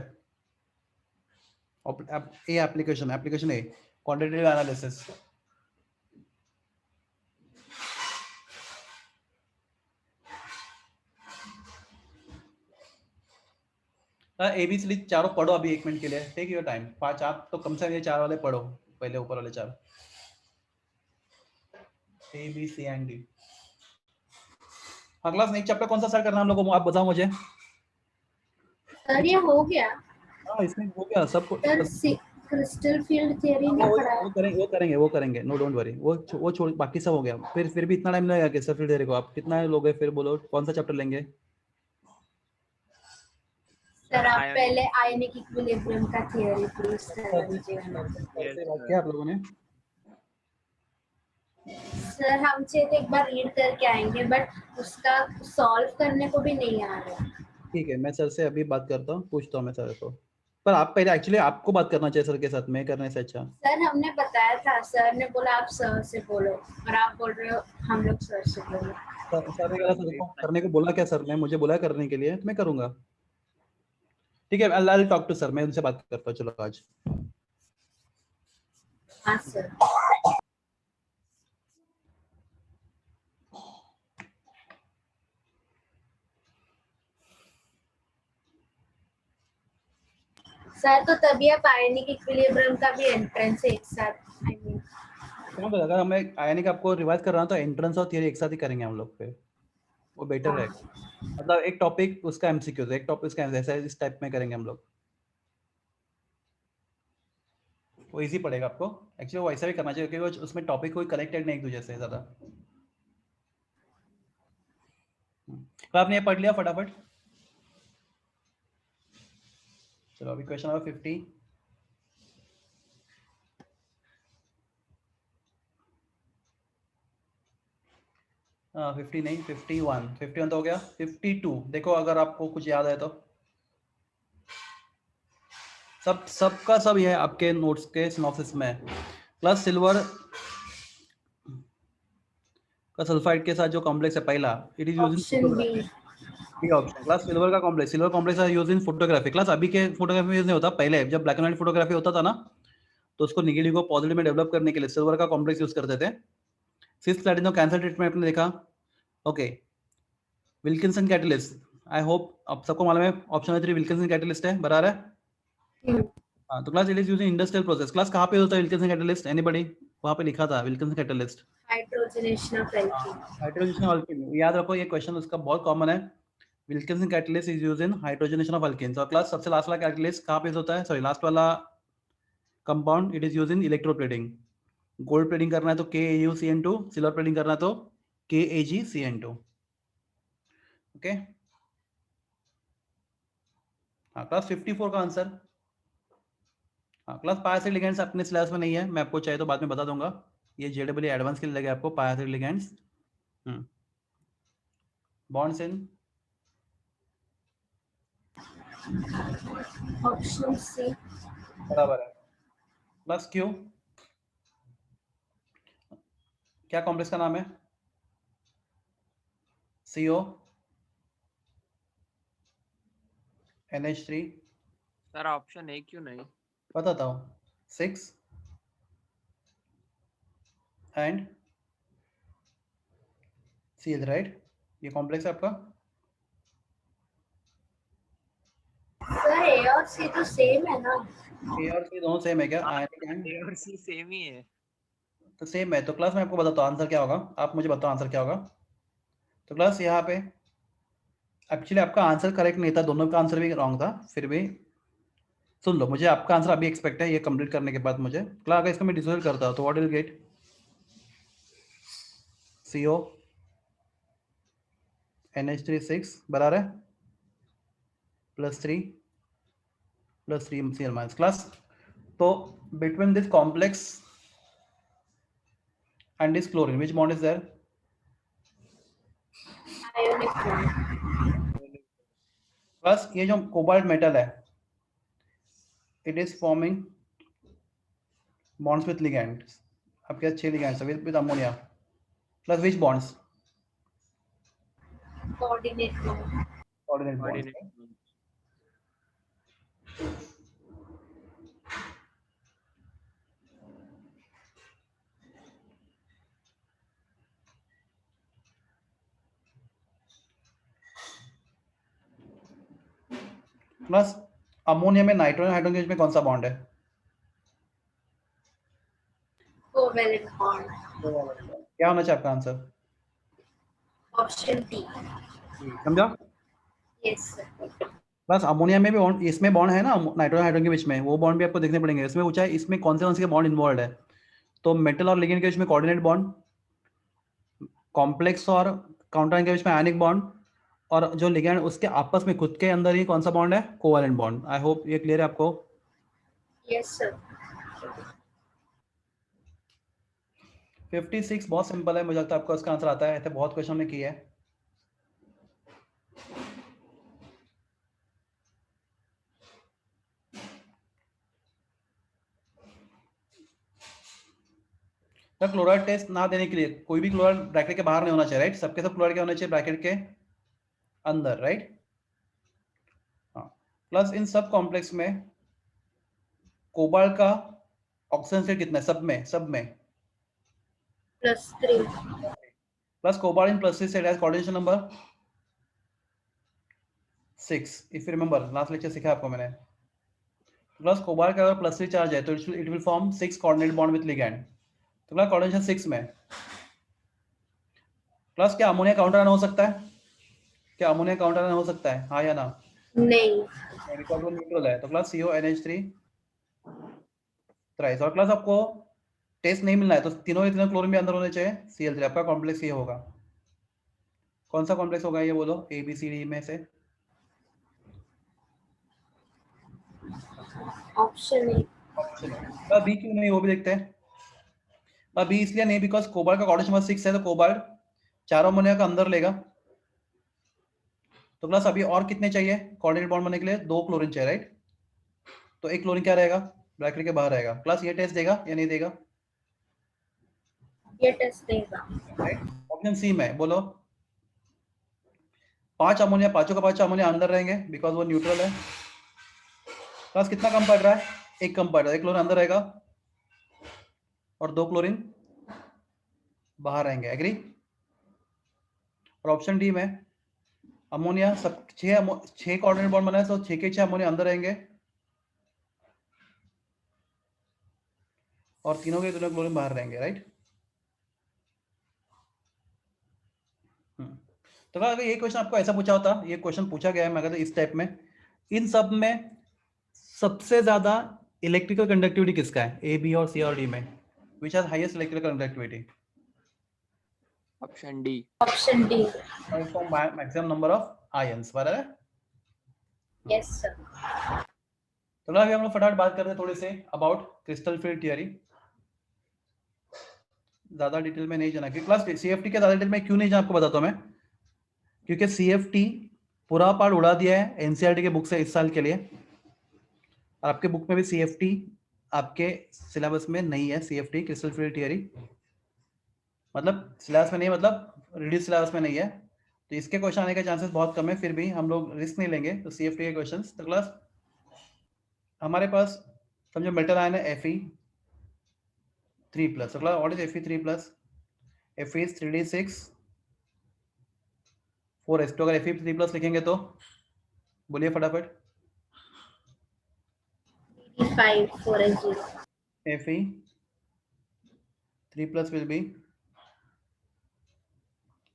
ए एप्लीकेशन ए क्वांटिटेटिव एनालिसिस। एबीसीडी चारों पढ़ो अभी 1 मिनट के लिए, टेक योर टाइम। 5 आप तो कम से कम ये 4 वाले पढ़ो, पहले ऊपर वाले 4 A B C and D. हाँ क्लास नेक्स्ट चैप्टर कौन सा स्टार्ट करना है हम लोगों को, आप बताओ मुझे। सर ये हो गया। हाँ इसमें हो गया सब सर क्रिस्टल फील्ड थ्योरी नहीं पढ़ा है। वो करेंगे, नो डोंट वरी, वो छोड़, बाकी सब हो गया। फिर भी इतना टाइम लगेगा क्रिस्टल फील्ड थ्योरी को? आप कितना लोगे फिर बोलो, कौन सा चैप्टर लेंगे? सर आप पहले आयनिक इक्विलिब्रियम का थ्योरी प्लीज क्या आप लोगों ने? सर हम तो एक बार रीड करके आएंगे बट उसका सॉल्व करने को भी नहीं आ रहा। ठीक है, मैं सर से अभी बात करता हूँ, पूछता हूँ मैं सर को। पर आप पहले एक्चुअली आपको बात करना चाहिए सर के साथ, मैं करने से अच्छा। सर हमने बताया था, सर ने बोला आप सर से बोलो और आप बोल रहे हो हम लोग सर से बोलो। सर ने कहा सर को करने को बोला क्या? सर ने मुझे बोला करने के लिए, तो मैं करूंगा। ठीक है, I will talk to sir, मैं उनसे बात करता हूँ। चलो आज। हाँ सर। सर तो तभी आप आयनिक इक्विलिब्रियम का भी एंट्रेंस एक साथ, आई मीन अगर हमें आयनिक आपको रिवाइज कर रहा हूँ तो एंट्रेंस और थियरी एक साथ ही करेंगे हम लोग, फिर वो बेटर रहेगा। मतलब एक टॉपिक उसका एमसीक्यूज, एक टॉपिक उसका ऐसा इस टाइप में करेंगे हम लोग, वो इजी पड़ेगा आपको। एक्चुअली वो ऐसा भी करना चाहिए क्योंकि उसमें टॉपिक कोई कनेक्टेड नहीं एक दूसरे से ज़्यादा। तो आपने ये पढ़ लिया फटाफट? चलो अभी क्वेश्चन नंबर 50। हाँ 50 नहीं, 51 तो हो गया। 52 देखो अगर आपको कुछ याद है तो, सबका सब ये है आपके नोट्स के सिनॉप्सिस में। प्लस सिल्वर का सल्फाइड के साथ जो कॉम्प्लेक्स है पहला, it is used in option B. Photography. Option class silver का complex are used in photography. Class अभी के फोटोग्राफी में यूज नहीं होता, पहले जब ब्लैक एंड व्हाइट फोटोग्राफी होता था ना, तो उसको निगेटिव को पॉजिटिव में डेवलप करने के लिए सिल्वर का कॉम्प्लेक्स यूज करते थे। सिक्स प्लैटिनम कैंसर ट्रीटमेंट आपने देखा। Okay, Wilkinson catalyst, I hope आप सबको मालूम है, ऑप्शन 3 विल्किंसन कैटलिस्ट है, बराबर है। हाँ तो class it is using industrial process. Class कहाँ पे होता है विल्किंसन कैटलिस्ट? एनीबॉडी? वहाँ पे लिखा था Wilkinson catalyst, hydrogenation of alkene. Hydrogenation of alkyne. याद रखो ये क्वेश्चन उसका बहुत कॉमन है। Wilkinson catalyst is used in hydrogenation of alkenes. और क्लास सबसे लास्ट वाला कैटलिस्ट कहाँ पे होता है? सॉरी लास्ट वाला compound, it is used in electroplating. Gold plating करना है तो KAuCN2, सिल्वर प्लेटिंग करना है तो KAgCN2। ओके, हाँ क्लास 54 का आंसर। हाँ क्लास पाई एसिड लिगेंड्स अपने सिलेबस में नहीं है, मैं आपको चाहिए तो बाद में बता दूंगा। ये JEE एडवांस के लिए लगे आपको pi acid ligands. Bonds in option C बराबर है। प्लस क्यू, क्या कॉम्प्लेक्स का नाम है? CO NH3। Sir option A क्यों नहीं? बताता हूँ, 6 एंड CH, राइट? ये कॉम्प्लेक्स है आपका। सर ए और सी तो सेम है ना? A और C दोनों सेम है क्या? आयनिक एंड ए और सी सेम ही है। तो सेम है, तो क्लास में आपको बताता हूँ आंसर क्या होगा, आप मुझे बताओ आंसर क्या होगा। तो क्लास यहाँ पे एक्चुअली आपका आंसर करेक्ट नहीं था, दोनों का आंसर भी रॉन्ग था। फिर भी सुन लो, मुझे आपका आंसर अभी एक्सपेक्ट है ये कंप्लीट करने के बाद मुझे। क्लास अगर इसका मैं डिसोसिएट करता हूँ तो what will get? CO NH3 6 बराबर है +3 Cl माइनस क्लास। तो between this complex and this chlorine which bond is there? Ionic bond. Plus ये जो कोबाल्ट मेटल है it is forming bonds with ligands. आपके 6 ligands with ammonia plus which bonds? Coordinate bond. Coordinate bonds. Coordinate. Plus ammonia में nitrogen hydrogen के बीच में कौन सा बॉन्ड है? Covalent bond. क्या होना चाहिए आपका आंसर? Option D. समझा? Yes, sir. प्लस अमोनिया में भी बॉन्ड, इसमें बॉन्ड है ना नाइट्रोजन हाइड्रोजन के बीच में, वो बॉन्ड भी आपको देखने पड़ेंगे। इसमें पूछा है इसमें कौन से बॉन्ड इन्वॉल्व है। तो मेटल और लिगेंड के बीच में कोऑर्डिनेट बॉन्ड, कॉम्प्लेक्स और काउंटर के बीच में आयनिक बॉन्ड, और जो लिगेंड उसके आपस में खुद के अंदर ही कौन सा बॉन्ड है? Covalent bond. आई होप ये क्लियर है आपको। Yes, sir. 56 बहुत सिंपल है, मुझे लगता है आपको इसका आंसर आता है, ऐसे बहुत क्वेश्चन में किया है। क्लोराइड टेस्ट ना देने के लिए कोई भी क्लोराइड ब्रैकेट के बाहर नहीं होना चाहिए, राइट? सबके सब क्लोराइड क्या होना चाहिए? ब्रैकेट के अंदर, राइट? हाँ। प्लस इन सब कॉम्प्लेक्स में कोबाल्ट का ऑक्सीजन स्टेट कितना है सब में? +3. Plus cobalt in +3 state has coordination number 6 if you remember, last lecture सिखाया आपको मैंने। प्लस कोबाल्ट का अगर +3 चार्ज है तो it will form 6 coordinate bond with ligand. तो क्या कोऑर्डिनेशन 6 में। प्लस क्या अमोनिया काउंटर आयन हो सकता है? क्या अमोनिया काउंटर आयन हो सकता है, हाँ या ना? नहीं. बिकॉज वो न्यूट्रल है। तो प्लस CONH3 थ्राइस। और प्लस आपको टेस्ट नहीं मिलना है तो तीनों के तीनों क्लोरीन भी अंदर होने चाहिए। Cl3 आपका कॉम्प्लेक्स ये होगा। कौन सा कॉम्प्लेक्स होगा ये बोलो ABCD में से? Option A. ऑप्शन है। बी क्यों नहीं, वो भी देखते हैं। बी इसलिए नहीं बिकॉज कोबाल्ट का कोऑर्डिनेशन नंबर 6 है, तो कोबाल्ट चारों अमोनिया का अंदर लेगा। तो प्लस अभी और कितने चाहिए कोऑर्डिनेट बॉन्ड बनने के लिए? 2 क्लोरीन चाहिए, राइट? तो एक क्लोरीन क्या रहेगा? ब्रैकेट के बाहर रहेगा। प्लस ये टेस्ट देगा या नहीं देगा? ये टेस्ट देगा. ऑप्शन सी में बोलो। 5 अमोनिया, पांचों का पांचों अमोनिया अंदर रहेंगे बिकॉज वो न्यूट्रल है। प्लस कितना कम पड़ रहा है? एक कम पड़ रहा है, एक क्लोरीन अंदर रहेगा और 2 क्लोरीन बाहर रहेंगे। एग्री? और ऑप्शन डी में अमोनिया सब 6 कोऑर्डिनेट बॉन्ड बना है, तो 6 के 6 अमोनिया अंदर रहेंगे और तीनों के तीनों क्लोरीन बाहर रहेंगे, राइट? तो अगर ये क्वेश्चन आपको ऐसा पूछा होता, ये क्वेश्चन पूछा गया है मैं, अगर इस टाइप में, इन सब में सबसे ज्यादा इलेक्ट्रिकल कंडक्टिविटी किसका है? A, B और C और D में which has highest electrical conductivity? Option D. Option D. For maximum number of ions, बराबर है? Yes, sir. तो अभी हम लोग फटाफट बात करते हैं थोड़े say about crystal field theory. ज्यादा डिटेल में नहीं जाना, क्लास CFT के ज्यादा डिटेल में क्यों नहीं जाना आपको बताता हूं मैं। क्योंकि CFT पूरा पार्ट उड़ा दिया है NCERT के बुक से इस साल के लिए, और आपके बुक में भी CFT आपके सिलेबस में नहीं है। CFT क्रिस्टल फील्ड थियरी मतलब सिलेबस में नहीं, मतलब रिड्यूस सिलेबस में नहीं है, तो इसके क्वेश्चन आने के चांसेस बहुत कम है। फिर भी हम लोग रिस्क नहीं लेंगे। तो CFT के क्वेश्चंस तो क्लास हमारे पास समझो मेटल आयन है Fe3+। तो class what is Fe3+? Fe is 3d6 4s। तो अगर Fe3+ लिखेंगे तो बोलिए फटाफट। 5 4s0. Fe3+ will be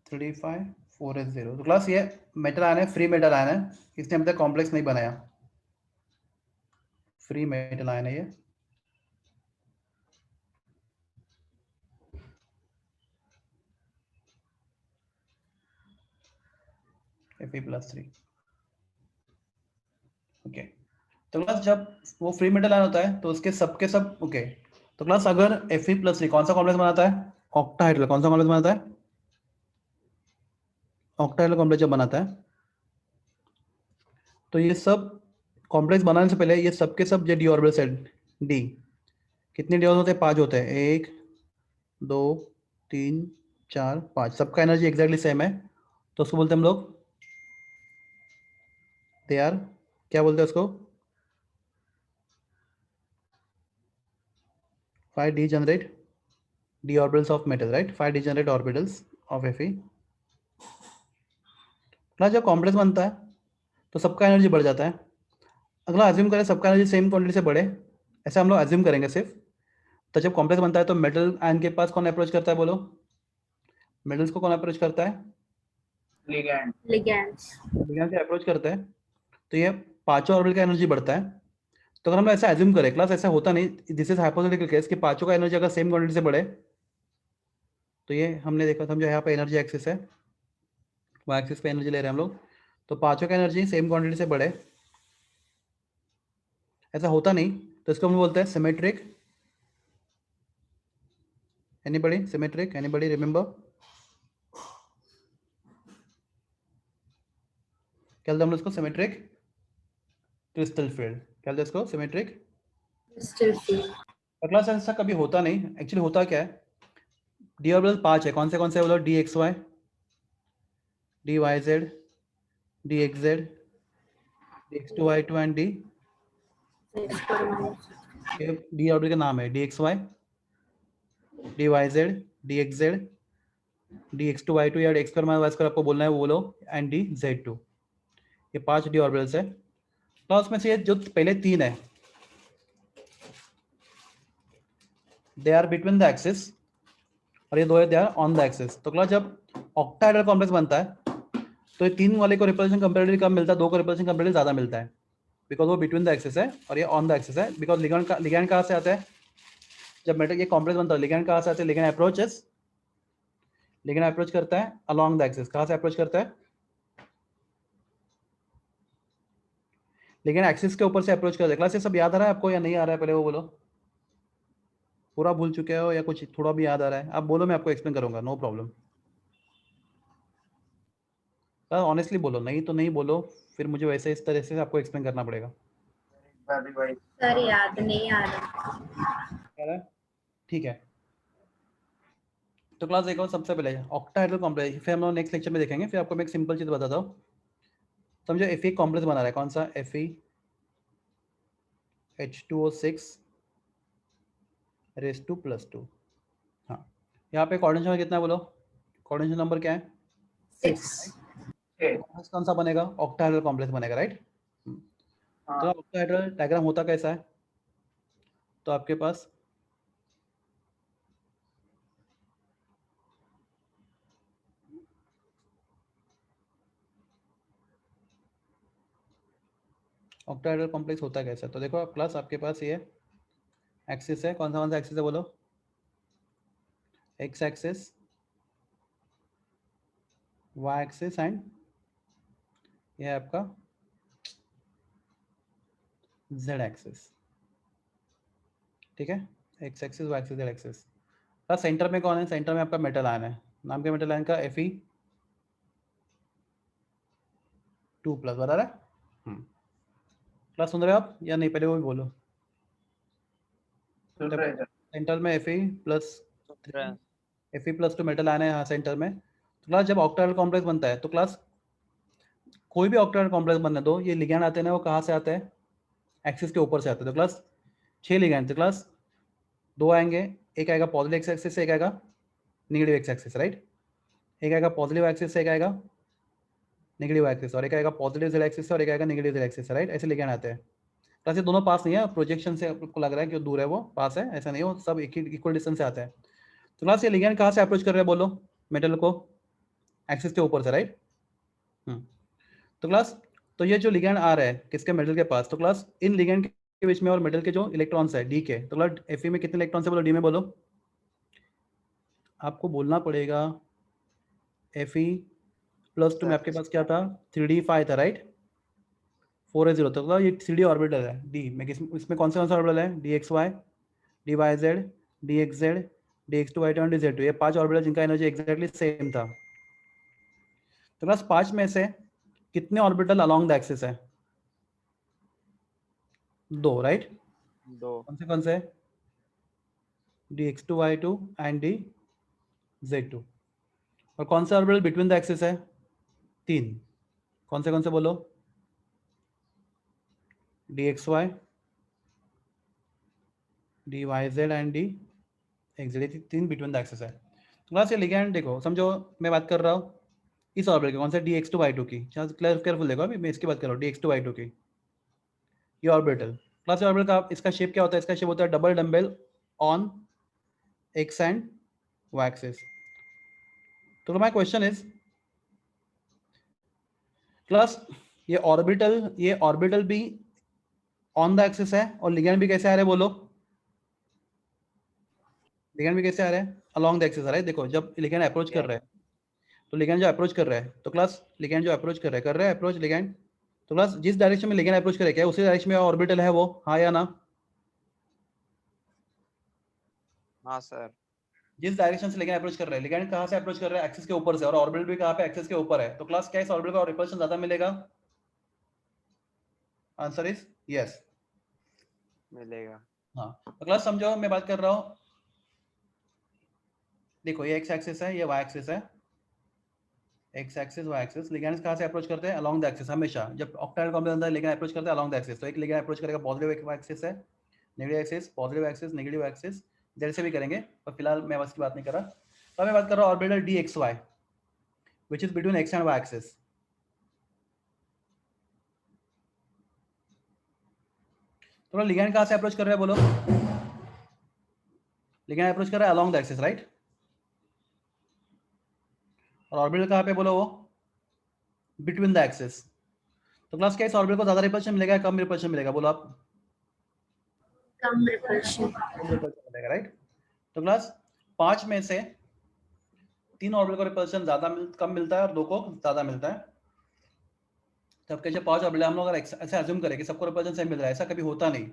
3d5 4s0। तो क्लास ये मेटल आयन है, फ्री मेटल आयन है, इसने अभी तक कॉम्प्लेक्स नहीं बनाया, फ्री मेटल आयन है ये। Fe+3। ओके, तो क्लास जब वो फ्री मेटल आयन होता है तो उसके सबके सब ओके। तो क्लास अगर Fe+3 कौन सा कॉम्प्लेक्स बनाता है? ऑक्टाहाइड्रल। कौन सा कॉम्प्लेक्स बनाता है? ऑक्टाहाइड्रल कॉम्प्लेक्स जब बनाता है तो ये सब कॉम्प्लेक्स बनाने से पहले ये सबके सब जो डी ऑर्बिटल सेट डी, कितने डी होते हैं? 5 होते हैं। 1 2 3 4 5, सबका एनर्जी एग्जैक्टली सेम है, तो उसको बोलते हैं हम लोग दे आर, क्या बोलते हैं उसको? 5 degenerate d orbitals of metal, right? 5 degenerate orbitals of Fe। अगला जब कॉम्प्लेक्स बनता है तो सबका एनर्जी बढ़ जाता है। अगला अज्यूम करें सबका एनर्जी सेम क्वांटिटी से बढ़े, ऐसे हम लोग अज्यूम करेंगे सिर्फ। तो जब कॉम्प्लेक्स बनता है तो मेटल आयन के पास कौन अप्रोच करता है? बोलो, मेटल्स को कौन अप्रोच करता है? लिगैंड। लिगैंड्स। लिगैंड से अप्रोच करते हैं, तो ये पांचों ऑर्बिटल का एनर्जी बढ़ता है। तो अगर हम ऐसा एज्यूम करें, क्लास ऐसा होता नहीं, दिस इज हाइपोथेटिकल केस कि पांचों का एनर्जी अगर सेम क्वांटिटी से बढ़े, तो ये हमने देखा, समझो यहाँ पे एनर्जी एक्सिस है, वाई एक्सिस पे एनर्जी ले रहे हैं हम लोग, तो पांचों का एनर्जी सेम क्वांटिटी से बढ़े, ऐसा होता नहीं, तो इसको हम बोलते हैं symmetric. Anybody? Symmetric? Anybody remember? क्या बोलते हैं हम लोग इसको? Symmetric crystal field. क्या बोलते हैं इसको? Symmetric crystal field. अगला सेंस ऐसा कभी होता नहीं। एक्चुअली होता क्या है, डी ऑर्बिटल 5 है। कौन से बोलो? D X Y, D Y Z, D X Z, D X two Y two and D. ये डी ऑर्बिटल का नाम है, D X Y, D Y Z, D X Z, D X two Y two, या X square minus Y square आपको बोलना है वो बोलो, एंड डी जेड टू। ये 5 डी ऑर्बिटल्स है। तो उसमें से ये जो पहले 3 है, they are between the axis, और ये 2 है they are on the axis. तो क्लास जब ऑक्टाहेड्रल कॉम्प्लेक्स बनता है तो ये 3 वाले को रिपल्शन कंपैरेटिवली कम मिलता है, 2 को रिपल्शन कंपैरेटिवली ज्यादा मिलता है, बिकॉज वो बिटवीन द एक्सिस है और ये ऑन द एक्सिस है। बिकॉज लिगैंड कहाँ से आता है? जब मेटल ये कॉम्प्लेक्स बनता है, लिगैंड कहाँ से आता है? लिगैंड अप्रोच करता है अलॉन्ग द एक्सिस। कहाँ से अप्रोच करता है? लिगैंड एक्सिस के ऊपर से अप्रोच करता है। क्लास ये सब याद आ रहा है आपको या नहीं आ रहा है? पहले वो बोलो, पूरा भूल चुके हो या कुछ थोड़ा भी याद आ रहा है? आप बोलो, मैं आपको एक्सप्लेन करूंगा, नो प्रॉब्लम। ऑनेस्टली बोलो, नहीं तो नहीं बोलो, फिर मुझे वैसे इस तरह से आपको एक्सप्लेन करना पड़ेगा। सर याद नहीं आ रहा। ठीक है, तो क्लास देखो, सबसे पहले ऑक्टाहेड्रल कॉम्प्लेक्स, फिर हम लोग नेक्स्ट लेक्चर में देखेंगे। फिर आपको मैं एक सिंपल चीज बताता हूँ। समझो Fe कॉम्प्लेक्स बना रहा है, कौन सा? FeH2O6 raise to +2। हाँ, यहाँ पे कोऑर्डिनेशन नंबर कितना है बोलो? कोऑर्डिनेशन नंबर क्या है? 6। कौन सा बनेगा? ऑक्टाहेड्रल कॉम्प्लेक्स बनेगा, राइट? तो ऑक्टाहेड्रल डायग्राम होता कैसा है? तो आपके पास ऑक्टाहेड्रल कॉम्प्लेक्स होता कैसा? तो देखो क्लास, आपके पास ये एक्सिस है, कौन सा एक्सिस है बोलो? X axis, Y axis, and ये है आपका जेड एक्सिस। ठीक है, X axis, Y axis, Z axis. Plus centre में कौन है? सेंटर में आपका मेटल आयन है। नाम क्या मेटल आयन का? Fe2+, बता रहा है? प्लस सुन रहे हो आप या नहीं? पहले वो भी बोलो। सेंटर में Fe+2 मेटल आयन है यहाँ सेंटर में। तो क्लास जब ऑक्टाहेड्रल कॉम्प्लेक्स बनता है, तो क्लास कोई भी ऑक्टाहेड्रल कॉम्प्लेक्स बनने दो, ये लिगैंड आते हैं ना, वो कहाँ से आते हैं? एक्सिस के ऊपर से आते हैं। तो क्लास 6 लिगैंड, तो क्लास 2 आएंगे, एक आएगा पॉजिटिव एक्स एक्सिस से, एक आएगा नेगेटिव एक्स एक्सिस, राइट? एक आएगा पॉजिटिव एक्सिस से, एक आएगा नेगेटिव एक्सिस, और एक आएगा पॉजिटिव जेड एक्सिस से और एक आएगा नेगेटिव जेड एक्सिस से, राइट? ऐसे लिगैंड आते हैं। प्लस ये दोनों पास नहीं है, प्रोजेक्शन से आपको लग रहा है कि दूर है, वो पास है, ऐसा नहीं, वो सब इक्वल डिस्टेंस से आते हैं। तो क्लास ये लिगैंड कहाँ से अप्रोच कर रहे हैं बोलो? मेटल को एक्सिस के ऊपर से, राइट? तो क्लास, तो ये जो लिगैंड आ रहा है किसके? मेटल के पास। तो क्लास इन लिगैंड के बीच में और मेटल के जो इलेक्ट्रॉन्स है डी के, तो क्लास Fe में कितने इलेक्ट्रॉन्स है बोलो? डी में बोलो, आपको बोलना पड़ेगा। Fe +2 में आपके पास क्या था 3d5 था राइट 4a0 तो ये 3d ऑर्बिटल है d में इसमें कौन सा ऑर्बिटल है dxy dyz dxz dx2y और dz2 ये 5 ऑर्बिटल जिनका एनर्जी एग्जैक्टली सेम था। तो क्लास 5 में से कितने ऑर्बिटल अलोंग द एक्सिस है 2 राइट 2 कौन से dx2y2 एंड dz2 और कौन सा ऑर्बिटल बिटवीन द एक्सिस है 3 कौन से बोलो dxy dyz and dxz 3 between the axis है। तो क्लास ये लिगैंड देखो समझो मैं बात कर रहा हूँ इस ऑर्बिटल की कौन सा dx2y2 की केयरफुल देखो अभी मैं इसकी बात कर रहा हूँ dx2y2 की ये ऑर्बिटल क्लास ऑर्बिटल का इसका शेप क्या होता है इसका शेप होता है double dumbbell on x and y axis. तो माय क्वेश्चन इज क्लास ये ऑर्बिटल भी ऑन द एक्सिस है और लिगैंड भी कैसे आ रहे हैं बोलो लिगैंड भी कैसे आ रहे हैं अलोंग द एक्सिस आ रहा है। देखो जब लिगैंड अप्रोच कर रहा है तो लिगैंड जो अप्रोच कर रहा है तो क्लास लिगैंड जो अप्रोच कर रहा है अप्रोच लिगैंड तो क्लास जिस डायरेक्शन में लिगैंड अप्रोच करे क्या उसी डायरेक्शन में ऑर्बिटल है वो हाँ या ना हाँ सर जिस डायरेक्शन से लिगैंड अप्रोच कर रहा है लिगैंड कहाँ से अप्रोच कर रहा है एक्सिस के ऊपर से और ऑर्बिटल भी कहाँ पे एक्सिस के ऊपर है तो क्लास क्या इस ऑर्बिटल का रिपल्शन ज्यादा मिलेगा आंसर इज यस मिलेगा। हाँ तो क्लास समझो मैं बात कर रहा हूँ देखो ये एक्स एक्सिस है ये वाई एक्सिस है X axis Y axis ligands कहाँ से अप्रोच करते हैं अलोंग द एक्सिस हमेशा जब ऑक्टाइड कॉम्प्लेक्स अंदर लिगैंड अप्रोच करते हैं अलोंग द एक्सिस तो एक लिगैंड अप्रोच करेगा पॉजिटिव एक्सिस है negative axis positive axis negative axis जैसे भी करेंगे पर फिलहाल मैं बस की बात नहीं कर रहा तो मैं बात कर रहा हूँ orbital dxy which is between x and y axis. तो लिगैंड कहाँ से अप्रोच कर रहा है बोलो लिगैंड अप्रोच कर रहा है अलोंग द एक्सिस राइट और ऑर्बिटल कहाँ पे बोलो वो बिटवीन द एक्सिस। तो क्लास क्या इस ऑर्बिटल को ज्यादा रिपल्शन मिलेगा कम रिपल्शन मिलेगा बोलो आप कम रिपल्शन मिलेगा राइट। तो क्लास 5 में से 3 ऑर्बिटल को रिपल्शन कम मिलता है और 2 को ज्यादा मिलता है। तब कैसे 5 ऑर्बिटल हम लोग अगर ऐसे अज्यूम करें कि सबको रिपल्शन सेम मिल रहा है ऐसा कभी होता नहीं।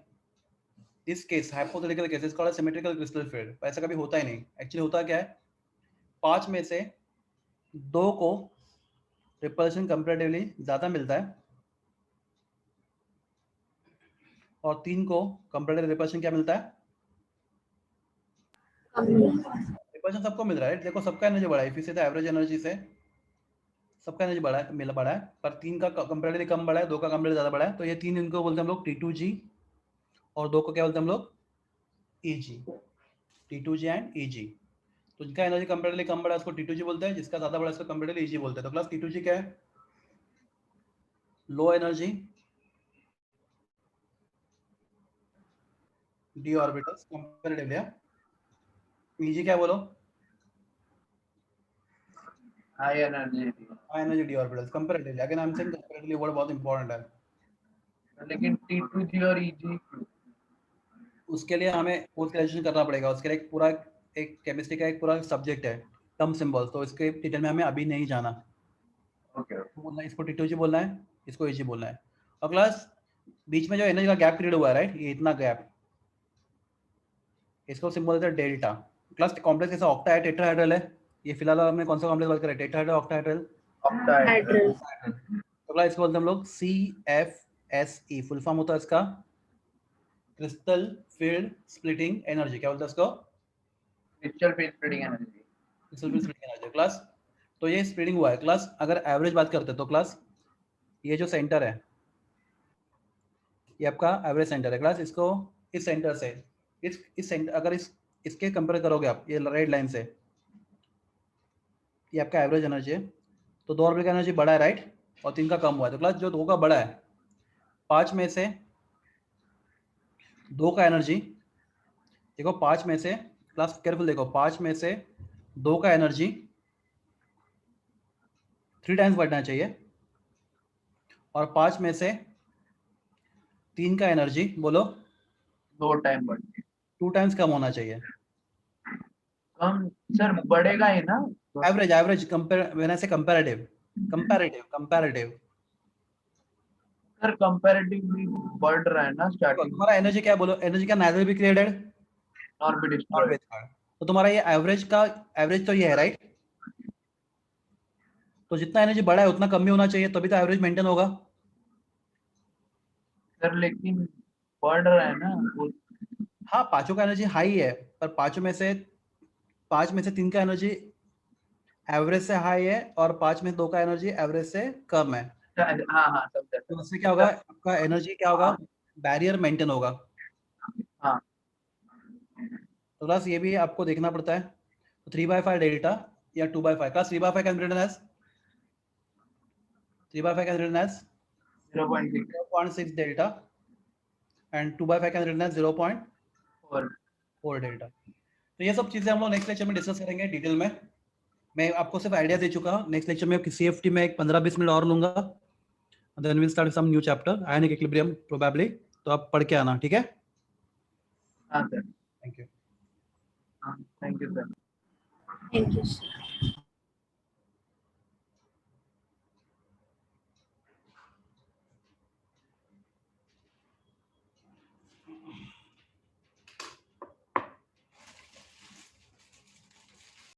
इस case hypothetical cases called symmetrical crystal field ऐसा कभी होता ही नहीं। एक्चुअली होता क्या है 5 में से 2 को रिपल्शन कंपैरेटिवली ज्यादा मिलता है और 3 को कंपैरेटिव रिपल्शन क्या मिलता है रिपल्शन सबको मिल रहा है देखो सबका एनर्जी बढ़ा है इफ से एवरेज एनर्जी से सबका एनर्जी बढ़ा है पर 3 का कंपैरेटिवली कम बढ़ा है 2 का कंपैरेटिवली ज्यादा बढ़ा है तो ये 3 इनको बोलते हैं हम लोग T2G और 2 को क्या बोलते हैं हम लोग EG T2G एंड EG। तो जिनका एनर्जी कंपैरेटिवली कम बढ़ा है उसको T2G बोलते हैं जिसका ज्यादा बढ़ा है उसको कंपैरेटिवली EG बोलते हैं। तो क्लास T2G क्या है low energy d orbitals comparatively EG क्या बोलो high energy d orbitals comparatively again I am saying comparatively word बहुत इंपॉर्टेंट है। लेकिन T2G और EG उसके लिए हमें पोस्ट ग्रेजुएशन करना पड़ेगा उसके लिए एक केमिस्ट्री का एक पूरा सब्जेक्ट है टर्म सिंबल तो इसके डिटेल में हमें अभी नहीं जाना। ओके बोलना है इसको T2G बोलना है इसको EG बोलना है। और क्लास बीच में जो एनर्जी का गैप क्रिएट हुआ है राइट ये इतना गैप इसको सिंबल देते हैं डेल्टा। क्लास कॉम्प्लेक्स ऐसा ऑक्टाहेड्रल टेट्राहेड्रल है ये फिलहाल हमने कौन सा कॉम्प्लेक्स बात कर रहे हैं टेट्राहेड्रल ऑक्टाहेड्रल ऑक्टाहेड्रल तो क्लास इसको बोलते हैं हम लोग CFSE फुल फॉर्म होता है इसका क्रिस्टल फील्ड स्प्लिटिंग एनर्जी क्या बोलते हैं इसको crystal field splitting energy crystal field splitting energy class. तो ये स्प्लिटिंग हुआ है क्लास अगर एवरेज बात करते हैं तो क्लास ये जो सेंटर है ये आपका एवरेज सेंटर है क्लास इसको इस सेंटर से इस सेंटर अगर इसके कंपेयर करोगे आप ये रेड लाइन से ये आपका एवरेज एनर्जी है तो 2 ऑर्बिटल का एनर्जी बढ़ा है राइट और 3 का कम हुआ है। तो क्लास जो 2 का बढ़ा है 5 में से 2 का एनर्जी देखो 5 में से क्लास केयरफुल देखो 5 में से 2 का एनर्जी 3 टाइम्स बढ़ना चाहिए और 5 में से 3 का एनर्जी बोलो 2 टाइम बढ़ती 2 टाइम्स कम होना चाहिए। कम सर बढ़ेगा ही ना एवरेज कंपेयर व्हेन आई से कंपैरेटिव कंपैरेटिव सर कंपैरेटिवली बढ़ रहा है ना स्टार्टिंग तुम्हारा एनर्जी क्या है बोलो, एनर्जी का neither be created और भी nor डिस्ट्रॉय be destroyed। तो तुम्हारा ये एवरेज तो ये है राइट, तो जितना एनर्जी बढ़ा है उतना कम भी होना चाहिए, तभी तो एवरेज मेंटेन होगा। सर लेकिन बढ़ रहा है ना वो। हाँ पांचों का एनर्जी हाई है, पर पांच में से 3 का एनर्जी एवरेज से हाई है और 5 में 2 का एनर्जी एवरेज से कम है। हाँ हाँ समझा तो सर। उससे क्या होगा, आपका एनर्जी क्या होगा, बैरियर मेंटेन होगा। हाँ तो बस ये भी आपको देखना पड़ता है। तो 3/5 डेल्टा या 2/5 का 3/5 can be written as 3/5 can written as 0.6 0.6 delta and 2/5 can written as 0.4 और डेल्टा। तो ये सब चीजें हम लोग नेक्स्ट लेक्चर में डिस्कस करेंगे डिटेल में। मैं आपको सिर्फ आइडिया दे चुका हूँ, नेक्स्ट लेक्चर में CFT में एक 15-20 मिनट और लूंगा, then will start some new chapter ionic equilibrium probably. तो आप पढ़ के आना, ठीक है। हाँ सर। Thank you. हाँ thank you sir. Thank you, sir.